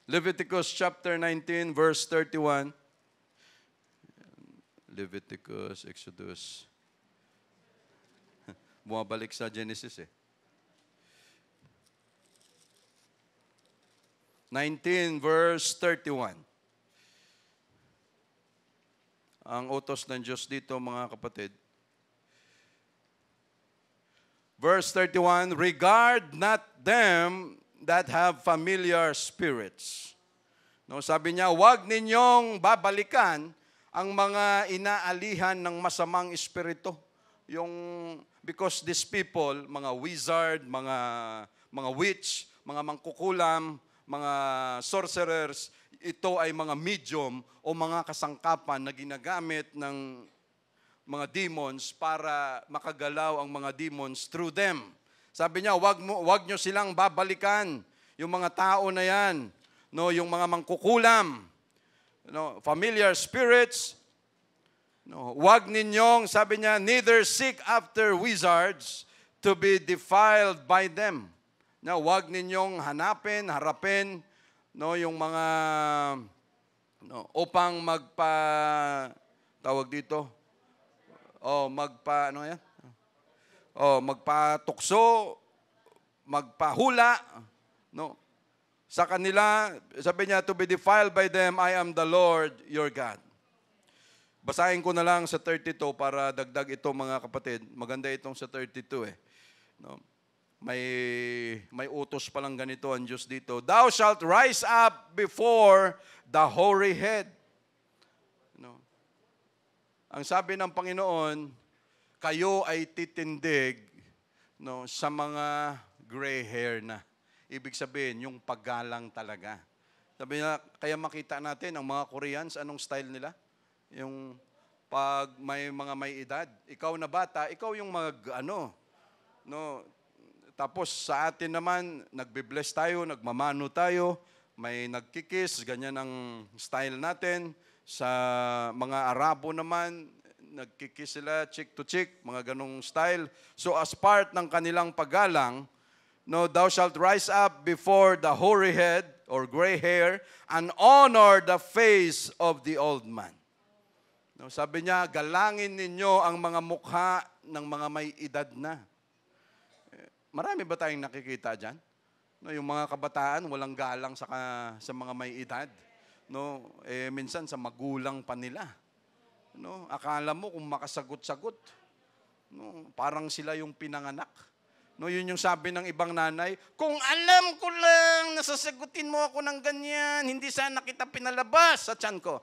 Leviticus chapter 19, verse 31. Leviticus, Exodus. Bumabalik sa Genesis eh. 19 verse 31. Ang utos ng Diyos dito, mga kapatid. Verse 31, regard not them that have familiar spirits. Sabi niya, huwag ninyong babalikan ang mga inaalihan ng masamang espiritu. Because these people, mga wizard, mga witch, mga mangkukulam, mga sorcerers, ito ay mga medium o mga kasangkapan na ginagamit ng mga demons para makagalaw ang mga demons through them. Sabi niya, wag nyo silang babalikan. Yung mga tao na yan, yung mga mangkukulam, familiar spirits, wag ninyong, sabi niya, neither seek after wizards to be defiled by them. Na wag ninyong hanapin, harapin, no, yung mga no, upang tawag dito. Ano yan? Magpatukso, magpahula, no. Sa kanila, sabi niya, to be defiled by them, I am the Lord your God. Basahin ko na lang sa 32 para dagdag ito mga kapatid. Maganda itong sa 32 eh. No. May utos pa lang ganito ang Diyos dito. Thou shalt rise up before the hoary head. No. Ang sabi ng Panginoon, kayo ay titindig, no, sa mga gray hair na. Ibig sabihin, yung paggalang talaga. Sabi niya, kaya makita natin, ang mga Koreans, anong style nila? Yung pag may mga may edad. Ikaw na bata, ikaw yung no, tapos sa atin naman, nagbe-bless tayo, nagmamano tayo, may nagkikis, ganyan ang style natin. Sa mga Arabo naman, nagkikis sila cheek to cheek, mga ganong style. So as part ng kanilang paggalang, no, thou shalt rise up before the hoary head or gray hair and honor the face of the old man. No, sabi niya, galangin ninyo ang mga mukha ng mga may edad na. Marami ba tayong nakikita dyan? No, yung mga kabataan, walang galang sa mga may edad. No, minsan sa magulang pa nila. No, akala mo kung makasagot-sagot. No, parang sila yung pinanganak. No, yun yung sabi ng ibang nanay, kung alam ko lang, nasasagutin mo ako ng ganyan, hindi sana kita pinalabas sa tiyan ko.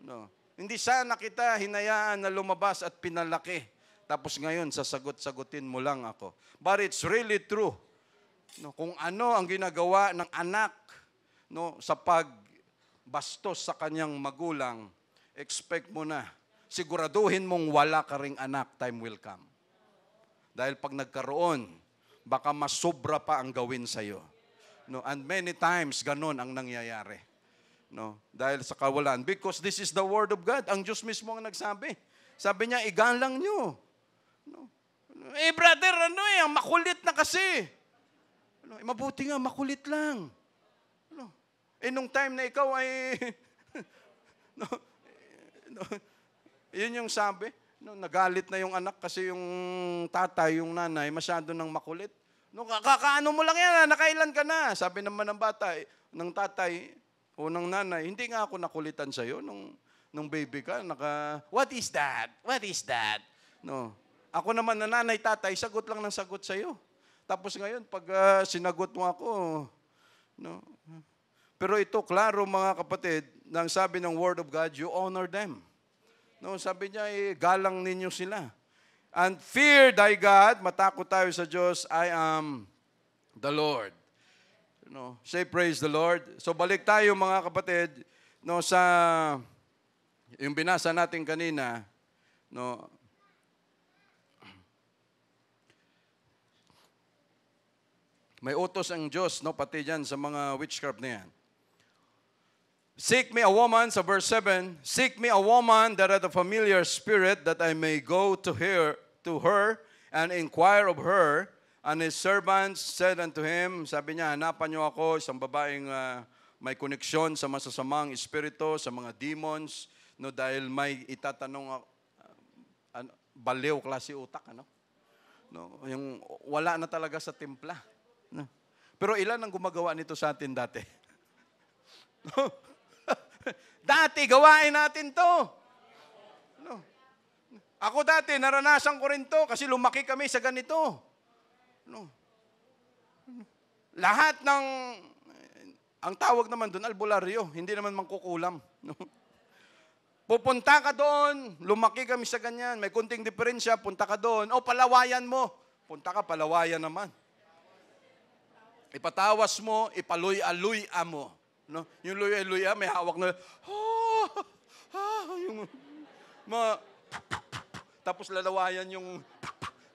No, hindi sana kita hinayaan na lumabas at pinalaki. Tapos ngayon, sasagot-sagutin mo lang ako. But it's really true. No, kung ano ang ginagawa ng anak, no, sa pagbastos sa kanyang magulang, expect mo na. Siguraduhin mong wala ka ring anak, time will come. Dahil pag nagkaroon, baka mas sobra pa ang gawin sa'yo. No, and many times, ganun ang nangyayari. No, dahil sa kawalan. Because this is the Word of God. Ang Diyos mismo ang nagsabi. Sabi niya, igalang nyo. No. Brother, ang makulit na kasi. Mabuti nga, makulit lang. Nung time na ikaw ay, yun yung sabi. Nagalit na yung anak kasi yung tatay, yung nanay, masyado nang makulit. Kakaano mo lang yan, nakailan ka na? Sabi naman ng bata, ng tatay o ng nanay, hindi nga ako nakulitan sa'yo nung baby ka. What is that? What is that? No. Ako naman na nanay, tatay, sagot lang ng sagot sa'yo. Tapos ngayon, pag sinagot mo ako, no. Pero ito, klaro mga kapatid, nang sabi ng Word of God, you honor them. No, sabi niya, galang ninyo sila. And fear thy God, matakot tayo sa Diyos, I am the Lord. No, say praise the Lord. So balik tayo mga kapatid, no, sa yung binasa natin kanina, no. May utos ang Diyos, no, pati dyan sa mga witchcraft na yan. Seek me a woman, sa verse 7, seek me a woman that hath a familiar spirit, that I may go to her and inquire of her. And his servants said unto him, sabi niya, hanapan niyo ako, isang babaeng may koneksyon sa masasamang espiritu, sa mga demons, no, dahil may itatanong, baliw klase utak, ano? No, yung wala na talaga sa timpla. No. Pero ilan ang gumagawa nito sa atin dati? No. Dati, gawain natin to. No. Ako dati, naranasan ko rin to kasi lumaki kami sa ganito. No. Lahat ang tawag naman doon, albularyo, hindi naman mangkukulam. No. Pupunta ka doon, lumaki kami sa ganyan, may kunting diferensya, punta ka doon, palawayan mo. Punta ka, palawayan naman. Ipatawas mo, ipaluy-aluy-a mo. No? Yung luy-aluy-a, may hawak na, yung, tapos lalawayan yung,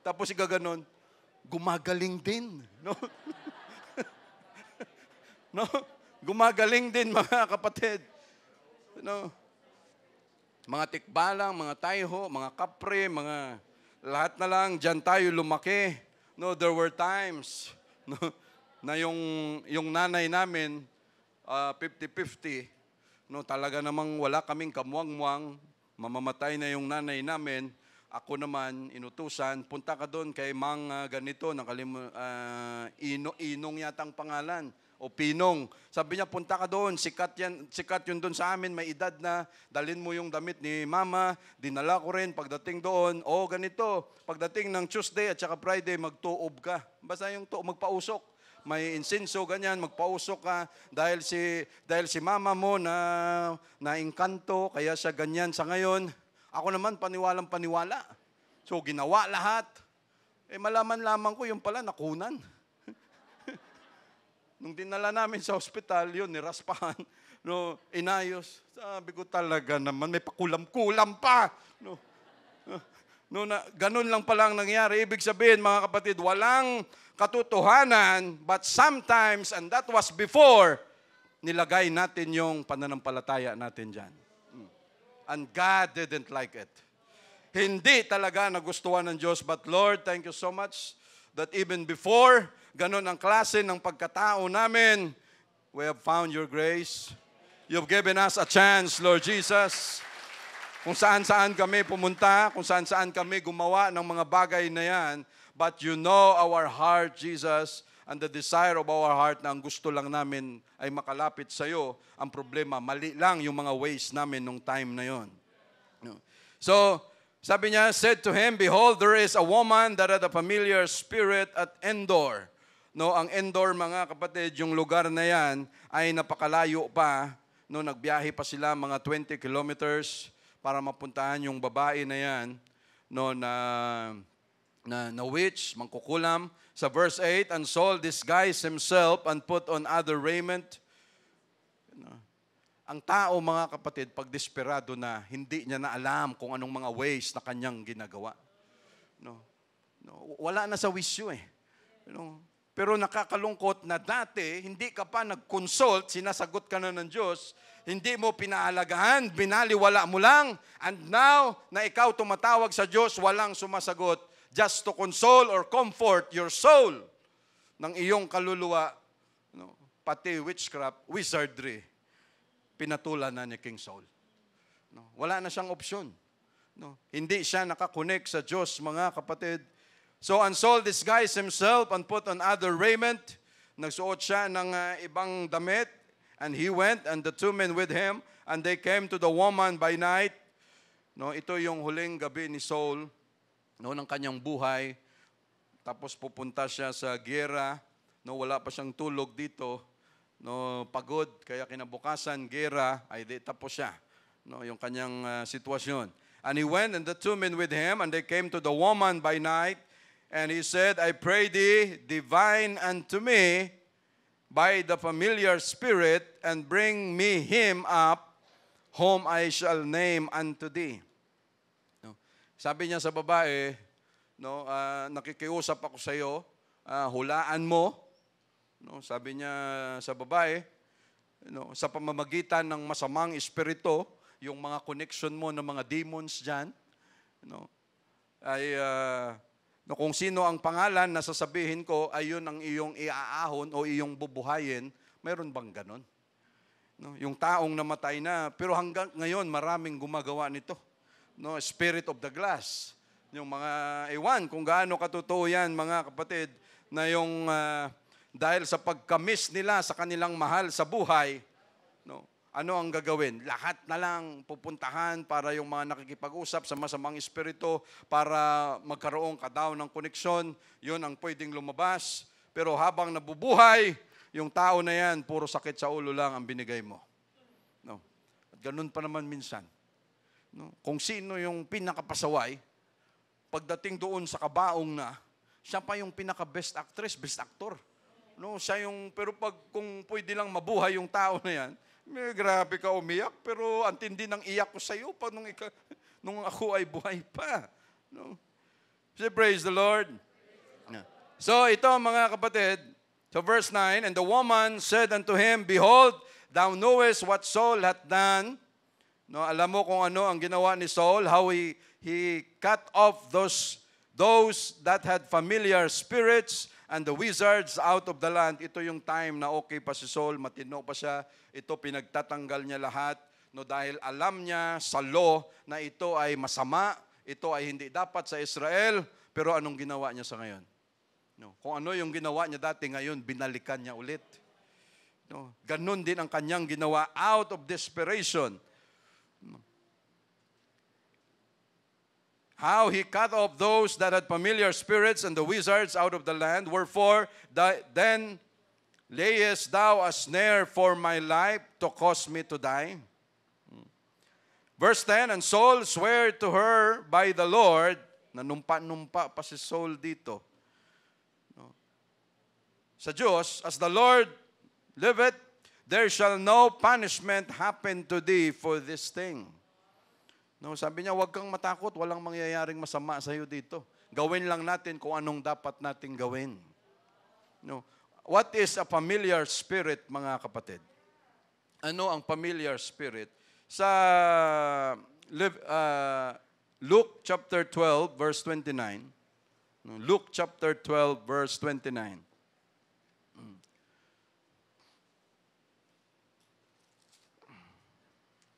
tapos igaganon, gumagaling din. No? No? Gumagaling din mga kapatid. No? Mga tikbalang, mga tayho, mga kapre, mga lahat na lang, dyan tayo lumaki. No, there were times, no, na yung nanay namin, 50-50, no, talaga namang wala kaming kamuang-muang, mamamatay na yung nanay namin. Ako naman, inutusan, punta ka doon kay Mang ganito, Inong yatang pangalan, o Pinong. Sabi niya, punta ka doon, sikat yun doon sa amin, may edad na, dalin mo yung damit ni Mama, dinala ko rin, pagdating doon, ganito, pagdating ng Tuesday at saka Friday, magtuob ka. Basta yung magpausok. May insenso, ganyan, magpausok ka dahil si Mama mo na engkanto, kaya siya ganyan sa ngayon. Ako naman, paniwalang paniwala. So, ginawa lahat. Malaman lamang ko, yung pala, nakunan. Nung dinala namin sa ospital, yun, niraspahan. No, inayos. Sabi ko talaga naman, may pakulam-kulam pa. Ganun lang palang nangyari. Ibig sabihin, mga kapatid, walang katotohanan, but sometimes, and that was before, nilagay natin yung pananampalataya natin dyan. And God didn't like it. Hindi talaga nagustuhan ng Diyos. But Lord, thank you so much that even before, ganun ang klase ng pagkatao namin, we have found your grace. You've given us a chance, Lord Jesus. Kung saan-saan kami pumunta, kung saan-saan kami gumawa ng mga bagay na yan, but you know our heart, Jesus, and the desire of our heart na ang gusto lang namin ay makalapit sa iyo. Ang problema, mali lang yung mga ways namin nung time na yon. So, sabi niya, said to him, behold, there is a woman that had a familiar spirit at Endor. No, ang Endor, mga kapatid, yung lugar na yan ay napakalayo pa. No, nagbiyahe pa sila mga 20 kilometers para mapuntahan yung babae na yan, no, na witch, mangkukulam. Sa verse 8, and Saul disguised himself and put on other raiment. Ang tao, mga kapatid, pag desperado na, hindi niya na alam kung anong mga ways na kanyang ginagawa. Wala na sa wisyo eh. Pero nakakalungkot na dati, hindi ka pa nag-consult, sinasagot ka na ng Diyos, hindi mo pinaalagahan, binaliwala mo lang, and now na ikaw tumatawag sa Diyos, walang sumasagot, just to console or comfort your soul ng iyong kaluluwa, pati witchcraft, wizardry, pinatulan na ni King Saul. Wala na siyang opsyon. Hindi siya nakakonek sa Diyos, mga kapatid. So, and Saul disguised himself and put on other raiment. Nagsuot siya ng ibang damit. And he went, and the two men with him, and they came to the woman by night. Ito yung huling gabi ni Saul, ng kanyang buhay. Tapos pupunta siya sa gera. Wala pa siyang tulog dito. Pagod, kaya kinabukasan, gera, ay di tapos siya. Yung kanyang sitwasyon. And he went, and the two men with him, and they came to the woman by night. And he said, I pray thee, divine unto me by the familiar spirit, and bring me him up, whom I shall name unto thee. Sabi niya sa babae, nakikiusap ako sa iyo, hulaan mo. Sabi niya sa babae, sa pamamagitan ng masamang espiritu, yung mga connection mo ng mga demons dyan, ay kung sino ang pangalan na sasabihin ko, ay yun ang iyong iaahon o iyong bubuhayin, mayroon bang ganon? Yung taong namatay na, pero hanggang ngayon maraming gumagawa nito. Spirit of the glass. Yung mga ewan, kung gaano katotoo yan, mga kapatid, na yung dahil sa pagkamis nila sa kanilang mahal sa buhay, ano ang gagawin? Lahat na lang pupuntahan para yung mga nakikipag-usap sa masamang espiritu para magkaroon ka daw ng koneksyon. Yun ang pwedeng lumabas. Pero habang nabubuhay, yung tao na yan, puro sakit sa ulo lang ang binigay mo. At ganun pa naman minsan. Kung sino yung pinakapasaway, pagdating doon sa kabaong na, siya pa yung pinaka-best actress, best actor. Siya yung, pero kung pwede lang mabuhay yung tao na yan, grabe ka umiyak, pero ang tindi ng iyak ko sa iyo pa nung ako ay buhay pa. So, praise the Lord. So, ito mga kapatid, so verse 9, and the woman said unto him, behold, thou knowest what Saul hath done. Alam mo kung ano ang ginawa ni Saul, how he cut off those that had familiar spirits, and the wizards out of the land. Ito yung time na okay pa si Saul, matino pa siya. Ito pinagtatanggal niya lahat. No, dahil alam niya sa law na ito ay masama, ito ay hindi dapat sa Israel, pero anong ginawa niya sa ngayon? No, kung ano yung ginawa niya dati, ngayon binalikan niya ulit. No, ganun din ang kanyang ginawa out of desperation. How he cut off those that had familiar spirits and the wizards out of the land. Wherefore, then layest thou a snare for my life to cause me to die? Verse 10, and Saul sware to her by the Lord, nanumpa-numpa pa si Saul dito. No. Sa Diyos, as the Lord liveth, there shall no punishment happen to thee for this thing. No, sabi niya, huwag kang matakot, walang mangyayaring masama sa iyo dito. Gawin lang natin kung anong dapat nating gawin. No. What is a familiar spirit, mga kapatid? Ano ang familiar spirit? Sa Luke chapter 12, verse 29. Luke chapter 12, verse 29.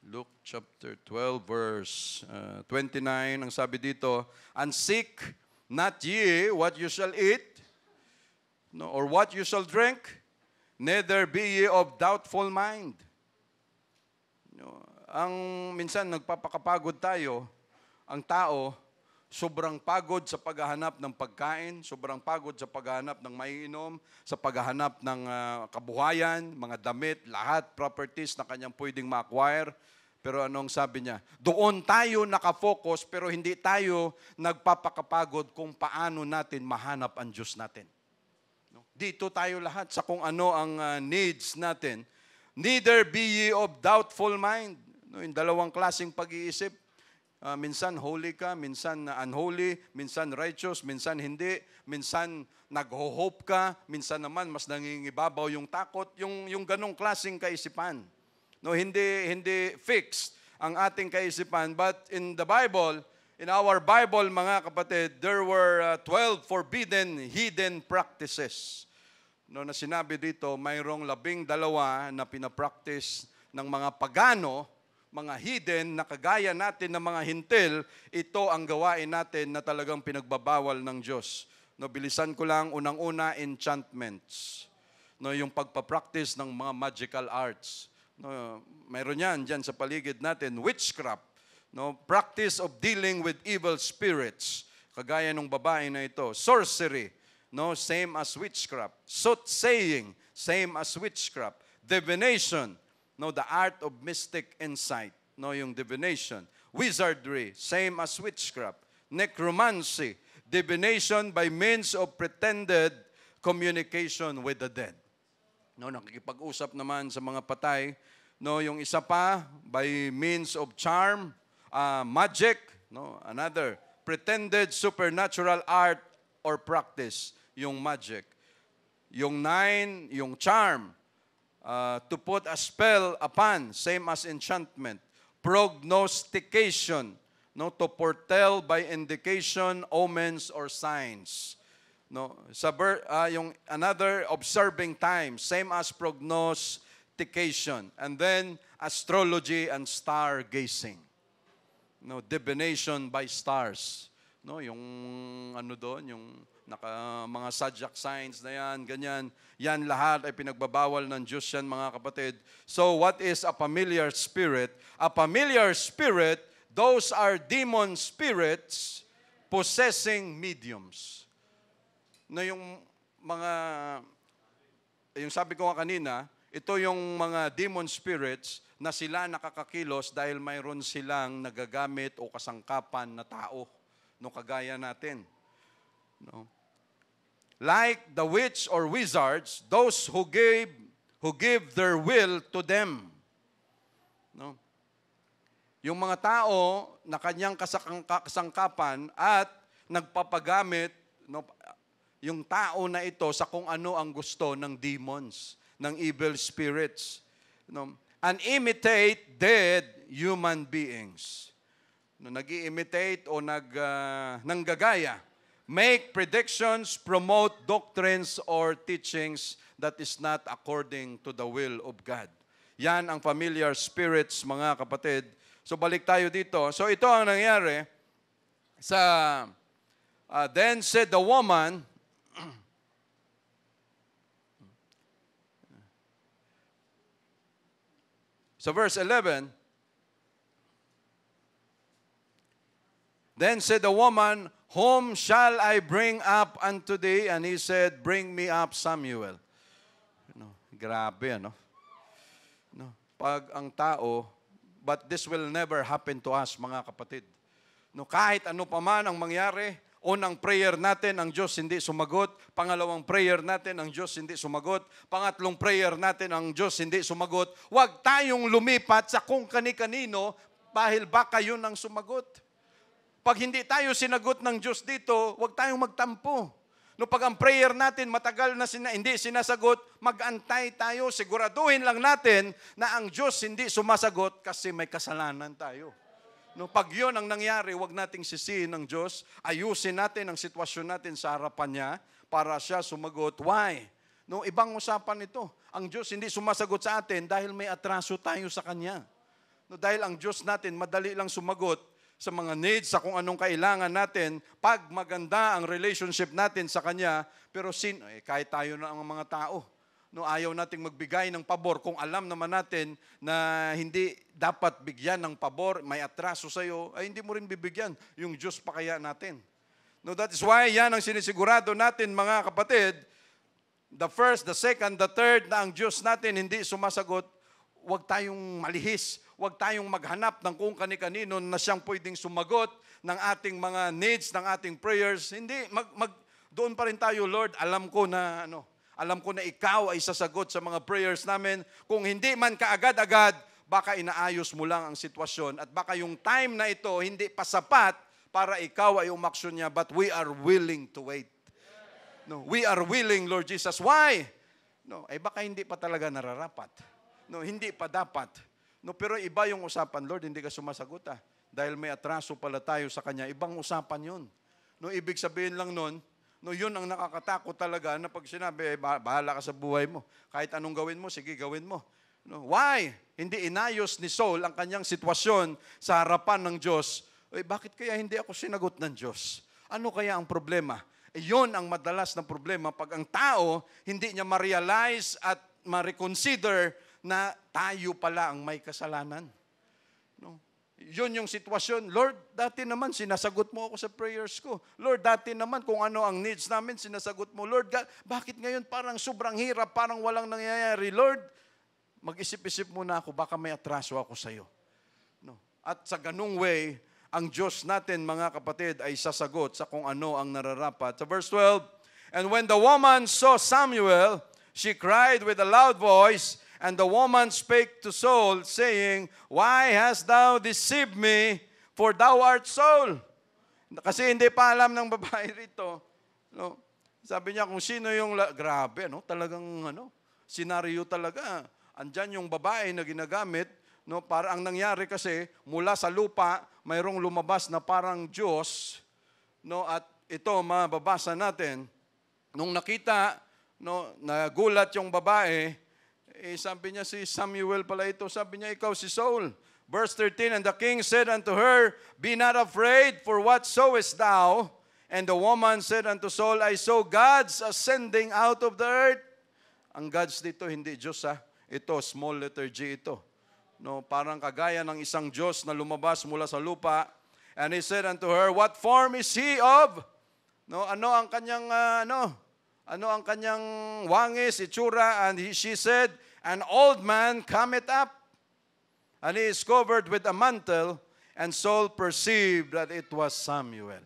Luke chapter 12, verse 29. Ang sabi dito, and seek not ye what you shall eat, no, or what you shall drink, neither be ye of doubtful mind. No, ang minsan nagpapakapagod tayo, ang tao, sobrang pagod sa paghahanap ng pagkain, sobrang pagod sa paghahanap ng maiinom, sa paghahanap ng kabuhayan, mga damit, lahat, properties na kanyang pwedeng ma-acquire. Pero anong sabi niya? Doon tayo nakafocus pero hindi tayo nagpapakapagod kung paano natin mahanap ang Diyos natin. Dito tayo lahat sa kung ano ang needs natin. Neither be ye of doubtful mind. No, yung dalawang klaseng pag-iisip. Minsan holy ka, minsan unholy, minsan righteous, minsan hindi, minsan nag-hope ka, minsan naman mas nangingibabaw yung takot, yung ganong klaseng kaisipan. No, hindi fixed ang ating kaisipan, but in the Bible, in our Bible, mga kapatid, there were 12 forbidden hidden practices. No, na sinabi dito, mayroong 12 na pinapractice ng mga pagano, mga hidden na kagaya natin ng mga hintil, ito ang gawain natin na talagang pinagbabawal ng Diyos. No, bilisan ko lang, unang-una, enchantments. No, yung pagpapractice ng mga magical arts. No, mayroon yan dyan sa paligid natin. Witchcraft. No, practice of dealing with evil spirits. Kagaya ng babae na ito. Sorcery. No, same as witchcraft. Soothsaying. Same as witchcraft. Divination. No, the art of mystic insight. No, yung divination. Wizardry, same as witchcraft. Necromancy, divination by means of pretended communication with the dead. No, nakikipag-usap naman sa mga patay. No, yung isa pa, by means of charm, magic. No, another, pretended supernatural art or practice, yung magic. Yung 9, yung charm. To put a spell upon, same as enchantment. Prognostication, no, to foretell by indication, omens, or signs. No, yung another, observing time, same as prognostication. And then, astrology and stargazing. No, divination by stars. No, yung ano doon, yung mga zodiac signs na yan, ganyan. Yan lahat ay pinagbabawal ng Diyos yan, mga kapatid. So what is a familiar spirit? A familiar spirit, those are demon spirits possessing mediums. Na yung mga, yung sabi ko nga kanina, ito yung mga demon spirits na sila nakakakilos dahil mayroon silang nagagamit o kasangkapan na tao, no, kagaya natin. No? Like the witch or wizards, those who give their will to them. No? Yung mga tao na kanyang kasangkapan at nagpapagamit, no, yung tao na ito sa kung ano ang gusto ng demons, ng evil spirits. No? And imitate dead human beings. No, nag-i-imitate o nanggagaya make predictions, promote doctrines or teachings that is not according to the will of God. Yan ang familiar spirits, mga kapatid. So balik tayo dito. So ito ang nangyari sa then said the woman, so verse 11, then said the woman, whom shall I bring up unto thee? And he said, bring me up Samuel. Grabe, ano? Pag ang tao, but this will never happen to us, mga kapatid. Kahit ano pa man ang mangyari, unang prayer natin, ang Diyos hindi sumagot. Pangalawang prayer natin, ang Diyos hindi sumagot. Pangatlong prayer natin, ang Diyos hindi sumagot. Huwag tayong lumipat sa kung kani-kanino dahil baka yun ang sumagot. Pag hindi tayo sinagot ng Diyos dito, huwag tayong magtampo. Pag ang prayer natin matagal na hindi sinasagot, mag-antay tayo. Siguraduhin lang natin na ang Diyos hindi sumasagot kasi may kasalanan tayo. Pag yun ang nangyari, huwag nating sisihin ng Diyos. Ayusin natin ang sitwasyon natin sa harapan niya para siya sumagot. Why? Ibang usapan ito. Ang Diyos hindi sumasagot sa atin dahil may atraso tayo sa Kanya. Dahil ang Diyos natin madali lang sumagot sa mga needs, sa kung anong kailangan natin, pag maganda ang relationship natin sa Kanya, pero kahit tayo na ang mga tao, ayaw nating magbigay ng pabor kung alam naman natin na hindi dapat bigyan ng pabor, may atraso sa iyo, ay hindi mo rin bibigyan. Yung Diyos pa kaya natin. That is why yan ang sinisigurado natin, mga kapatid, the first, the second, the third, na ang Diyos natin hindi sumasagot, huwag tayong malihis. Huwag tayong maghanap ng kung kani-kanino na siyang pwedeng sumagot ng ating mga needs, ng ating prayers. Hindi, doon pa rin tayo, Lord, alam ko na ikaw ay sasagot sa mga prayers namin. Kung hindi man kaagad-agad, baka inaayos mo lang ang sitwasyon at baka yung time na ito hindi pa sapat para ikaw ay umaksyon niya, but we are willing to wait. We are willing, Lord Jesus. Why? Baka hindi pa talaga nararapat. Hindi pa dapat. Pero iba yung usapan, Lord, hindi ka sumasagot dahil may atraso pala tayo sa Kanya. Ibang usapan yun. Ibig sabihin lang nun, yun ang nakakatakot talaga na pag sinabi, bahala ka sa buhay mo. Kahit anong gawin mo, sige, gawin mo. Why? Hindi inayos ni Saul ang kanyang sitwasyon sa harapan ng Diyos. Bakit kaya hindi ako sinagot ng Diyos? Ano kaya ang problema? Yun ang madalas na problema pag ang tao hindi niya ma-realize at ma-reconsider na tayo pala ang may kasalanan. Yun yung sitwasyon. Lord, dati naman sinasagot mo ako sa prayers ko. Lord, dati naman kung ano ang needs namin, sinasagot mo. Lord, bakit ngayon parang sobrang hirap, parang walang nangyayari? Lord, mag-isip-isip muna ako, baka may atraso ako sa iyo. At sa ganung way, ang Diyos natin, mga kapatid, ay sasagot sa kung ano ang nararapat. Sa verse 12, and when the woman saw Samuel, she cried with a loud voice, and the woman spake to Saul, saying, why hast thou deceived me, for thou art Saul? Kasi hindi pa alam ng babae rito. Sabi niya kung sino yung, grabe, talagang senaryo talaga. Andyan yung babae na ginagamit, para ang nangyari kasi, mula sa lupa, mayroong lumabas na parang Diyos, at ito, mababasa natin, nung nakita, nagulat yung babae, sabi niya si Samuel pala ito, sabi niya, ikaw si Saul. Verse 13, and the king said unto her, be not afraid, for what sowest thou? And the woman said unto Saul, I saw gods ascending out of the earth. Ang gods dito, hindi Diyos Ito, small letter G ito. Parang kagaya ng isang Diyos na lumabas mula sa lupa. And he said unto her, what form is he of? Ano ang kanyang, ano ang kanyang wangis, itsura? And she said, an old man cometh up, and he is covered with a mantle, and Saul perceived that it was Samuel.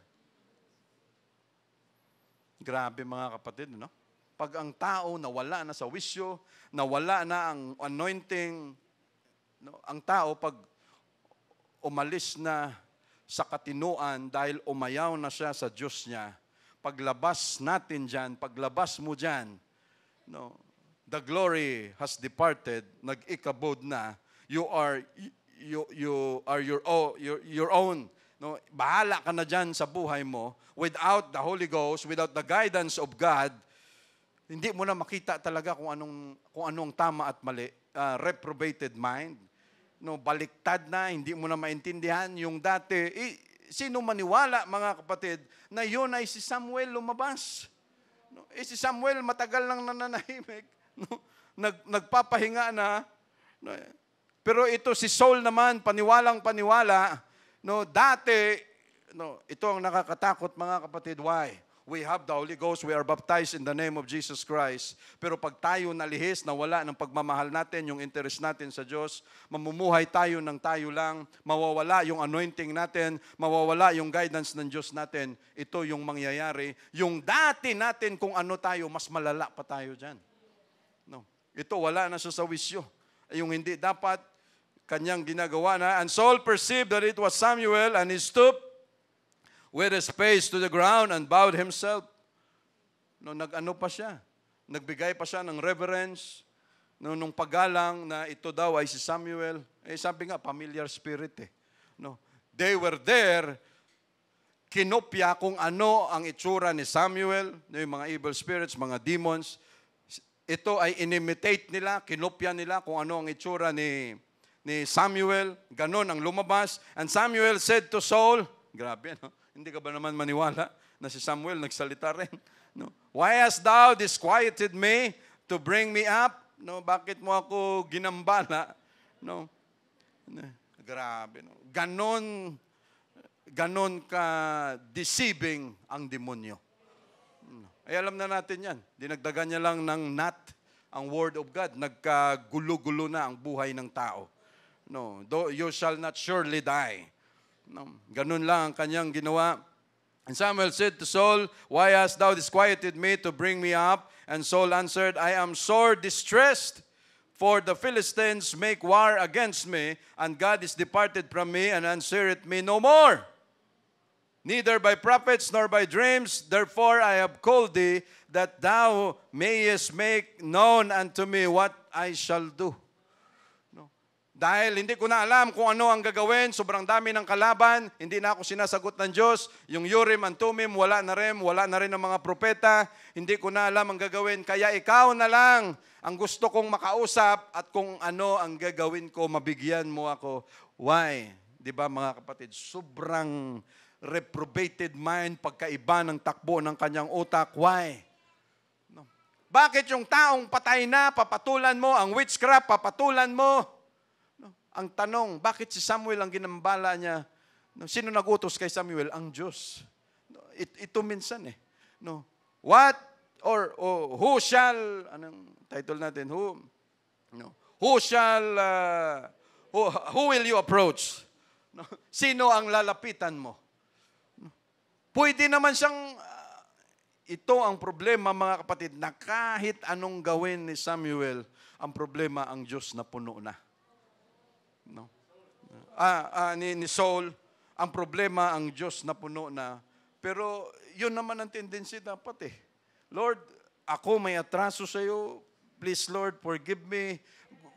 Grabe, mga kapatid, Pag ang tao nawala na sa wisyo, nawala na ang anointing, ang tao pag umalis na sa katinuan dahil umayaw na siya sa Diyos niya, paglabas natin dyan, paglabas mo dyan, the glory has departed, nag-ikabod na, you are your own No, bahala ka na dyan sa buhay mo. Without the Holy Ghost, without the guidance of God, hindi mo na makita talaga kung anong tama at mali. Reprobated mind. No, baliktad na, hindi mo na maintindihan yung dati. Sino maniwala, mga kapatid, na yun ay si Samuel lumabas? No, si Samuel matagal lang nananahimik. No, nagpapahinga na. No, pero ito si Saul naman, paniwalang paniwala. No, dati, no, ito ang nakakatakot, mga kapatid. Why? We have the Holy Ghost, we are baptized in the name of Jesus Christ. Pero pag tayo nalihis, nawala ng pagmamahal natin, yung interest natin sa Diyos, mamumuhay tayo ng tayo lang, mawawala yung anointing natin, mawawala yung guidance ng Diyos natin, ito yung mangyayari. Yung dati natin kung ano tayo, mas malala pa tayo dyan. No. Ito, wala na siya sa wisyo. Yung hindi dapat, kanyang ginagawa na. And Saul perceived that it was Samuel, and he stooped with his face to the ground and bowed himself. No, nag-ano pa siya? Nagbigay pa siya ng reverence, no, nung paggalang na ito daw ay si Samuel. Sabi nga, familiar spirit eh. No, they were there, kinopya kung ano ang itsura ni Samuel, yung mga evil spirits, mga demons. Ito ay inimitate nila, kinopya nila kung ano ang itsura ni Samuel. Ganon ang lumabas. And Samuel said to Saul, grabe, no? Hindi ka ba naman maniwala na si Samuel nagsalita rin? No? Why hast thou disquieted me to bring me up? No, bakit mo ako ginambala? No. Grabe, no. Ganon ka deceiving ang demonyo. Ay alam na natin 'yan. Dinagdagan niya lang ng not ang word of God. Nagkagulo-gulo na ang buhay ng tao. No, you shall not surely die. No, ganun lang ang kanyang ginawa. And Samuel said to Saul, why hast thou disquieted me to bring me up? And Saul answered, I am sore distressed, for the Philistines make war against me, and God is departed from me, and answereth me no more. Neither by prophets nor by dreams, therefore I have called thee, that thou mayest make known unto me what I shall do. Dahil hindi ko na alam kung ano ang gagawin, sobrang dami ng kalaban, hindi na ako sinasagot ng Diyos. Yung Urim and Tumim, wala na rin ang mga propeta, hindi ko na alam ang gagawin. Kaya ikaw na lang ang gusto kong makausap at kung ano ang gagawin ko, mabigyan mo ako. Why? Di ba mga kapatid, sobrang reprobated mind, pagkaiba ng takbo ng kanyang utak. Why? No. Bakit yung taong patay na, papatulan mo, ang witchcraft, papatulan mo? Ang tanong, bakit si Samuel ang ginambala niya? No, sino nagutos kay Samuel? Ang Diyos. No, ito minsan eh. No, what or who shall, anong title natin? Who will you approach? No, sino ang lalapitan mo? No, pwede naman siyang, ito ang problema mga kapatid, na kahit anong gawin ni Samuel, ang problema ang Diyos na puno na. No. Ni Saul, ang problema ang Diyos na puno na. Pero yun naman ang tendency dapat eh. Lord, ako may atraso sa iyo. Please Lord, forgive me.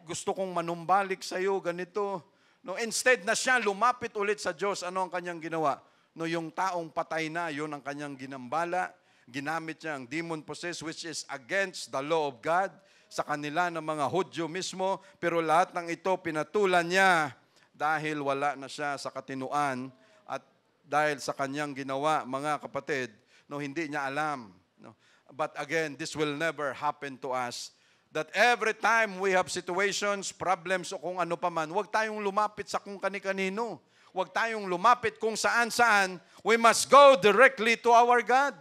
Gusto kong manumbalik sa iyo, ganito. No, instead na siya lumapit ulit sa Diyos, ano ang kanyang ginawa? No, yung taong patay na, yun ang kanyang ginambala. Ginamit niya ang demon possessed, which is against the law of God sa kanila ng mga Hudyo mismo, pero lahat ng ito pinatulan niya dahil wala na siya sa katinuan at dahil sa kanyang ginawa, mga kapatid, no, hindi niya alam. No. But again, this will never happen to us. That every time we have situations, problems o kung ano pa man, huwag tayong lumapit sa kung kani-kanino. Huwag tayong lumapit kung saan-saan. We must go directly to our God.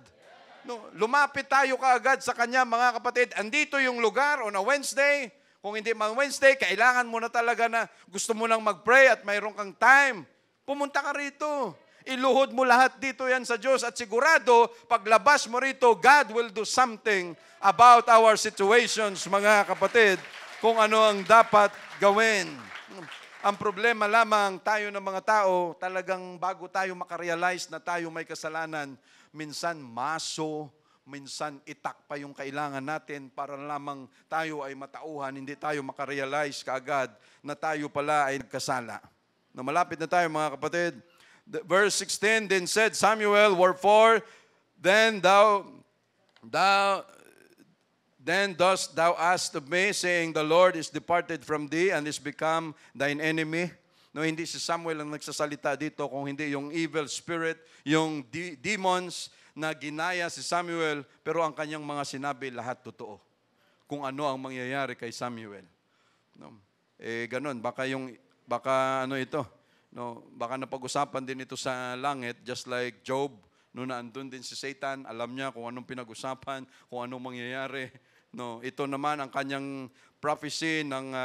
No, lumapit tayo kaagad sa Kanya, mga kapatid. Andito yung lugar on a Wednesday. Kung hindi man Wednesday, kailangan mo na talaga na gusto mo nang mag-pray at mayroon kang time. Pumunta ka rito. Iluhod mo lahat dito yan sa Diyos at sigurado, paglabas mo rito, God will do something about our situations, mga kapatid, kung ano ang dapat gawin. Ang problema lamang tayo ng mga tao, talagang bago tayo makarealize na tayo may kasalanan, minsan maso, minsan itak pa yung kailangan natin para lamang tayo ay matauhan, hindi tayo makarealize kaagad na tayo pala ay nagkasala. Na malapit na tayo mga kapatid. Verse 16, then said Samuel, wherefore then dost thou ask of me, saying, the Lord is departed from thee and is become thine enemy. No, hindi si Samuel ang nagsasalita dito, kung hindi yung evil spirit, yung demons na ginaya si Samuel, pero ang kanyang mga sinabi, lahat totoo. Kung ano ang mangyayari kay Samuel. No? Ganun, baka ano ito, no, baka napag-usapan din ito sa langit, just like Job, no, na andun din si Satan, alam niya kung anong pinag-usapan, kung anong mangyayari. No, ito naman ang kanyang prophecy ng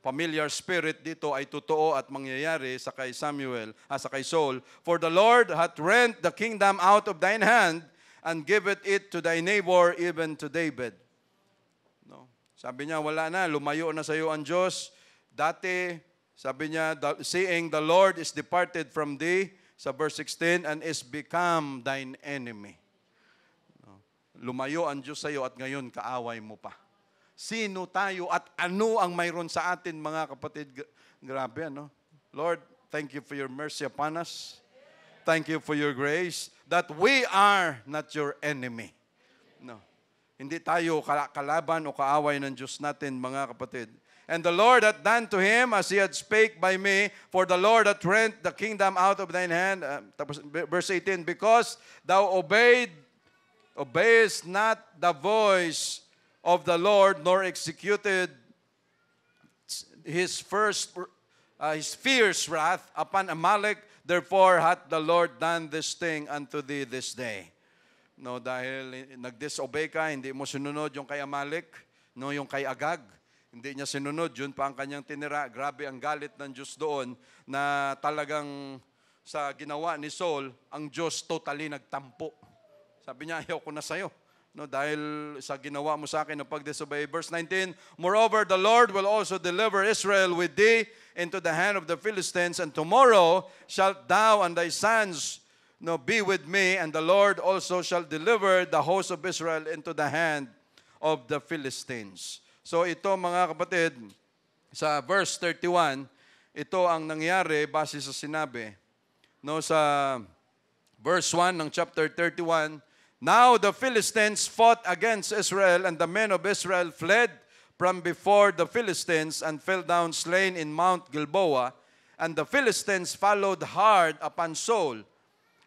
familiar spirit dito ay totoo at mangyayari sa kay sa kay Saul. For the Lord hath rent the kingdom out of thine hand, and giveth it to thy neighbor, even to David. No. Sabi niya, wala na, lumayo na sa iyo ang Diyos. Dati, sabi niya, seeing the Lord is departed from thee, sa verse 16, and is become thine enemy. No. Lumayo ang Diyos sa iyo at ngayon kaaway mo pa. Sino tayo at ano ang mayroon sa atin, mga kapatid? Grabe, ano? Lord, thank you for your mercy upon us. Thank you for your grace that we are not your enemy. No. Hindi tayo kalaban o kaaway ng Diyos natin, mga kapatid. And the Lord hath done to him as he had spake by me, for the Lord hath rent the kingdom out of thine hand. Tapos verse 18, because thou obeyest not the voice of the Lord, nor executed his fierce wrath upon Amalek, therefore hath the Lord done this thing unto thee this day. No, dahil nag-disobey ka, hindi mo sinunod yung kay Amalek, no, yung kay Agag. Hindi niya sinunod, yun pa ang kanyang tinira. Grabe ang galit ng Diyos doon na talagang sa ginawa ni Saul, ang Diyos totally nagtampo. Sabi niya, ayaw ko na sa'yo. No, dahil sa ginawa mo sa akin na pag-disobey. Verse 19, moreover, the Lord will also deliver Israel with thee into the hand of the Philistines, and tomorrow shalt thou and thy sons be with me, and the Lord also shall deliver the host of Israel into the hand of the Philistines. So ito, mga kapatid, sa verse 31, ito ang nangyari base sa sinabi. No, sa verse 1 ng chapter 31, now the Philistines fought against Israel, and the men of Israel fled from before the Philistines and fell down slain in Mount Gilboa. And the Philistines followed hard upon Saul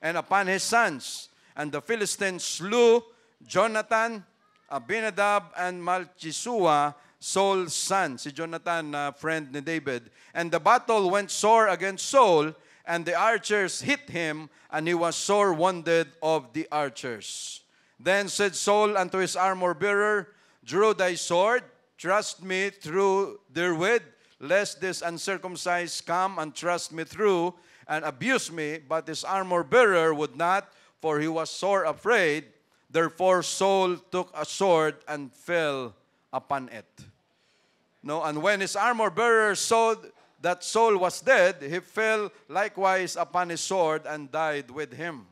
and upon his sons. And the Philistines slew Jonathan, Abinadab, and Malchisua, Saul's son. Si Jonathan, friend ni David. And the battle went sore against Saul, and the archers hit him, and he was sore wounded of the archers. Then said Saul unto his armor-bearer, draw thy sword, thrust me through therewith, lest this uncircumcised come and thrust me through, and abuse me. But his armor-bearer would not, for he was sore afraid. Therefore Saul took a sword and fell upon it. No, and when his armor-bearer saw that Saul was dead, he fell likewise upon his sword and died with him.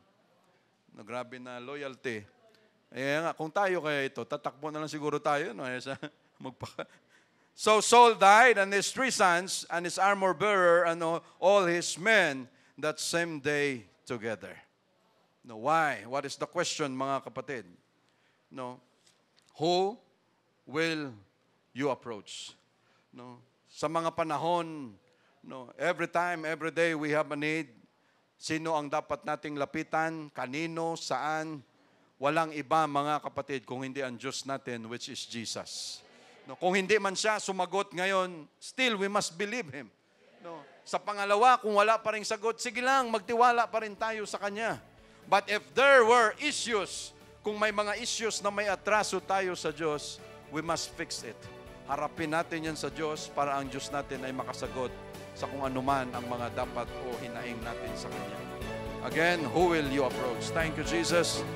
No, grabe na loyalty. Nga, kung tayo kaya ito, tatakbo na lang siguro tayo. No? So Saul died, and his 3 sons, and his armor-bearer, and all his men that same day together. No, why? What is the question, mga kapatid? No, who will you approach? No, sa mga panahon, no, every time, every day we have a need. Sino ang dapat nating lapitan? Kanino? Saan? Walang iba, mga kapatid, kung hindi ang Diyos natin, which is Jesus. No, kung hindi man siya sumagot ngayon, still we must believe Him. No, sa pangalawa, kung wala pa rin sagot, sige lang, magtiwala pa rin tayo sa Kanya. But if there were issues, kung may mga issues na may atraso tayo sa Diyos, we must fix it. Harapin natin yan sa Diyos para ang Diyos natin ay makasagot sa kung anuman ang mga dapat o hinaing natin sa Kanya. Again, who will you approach? Thank you, Jesus.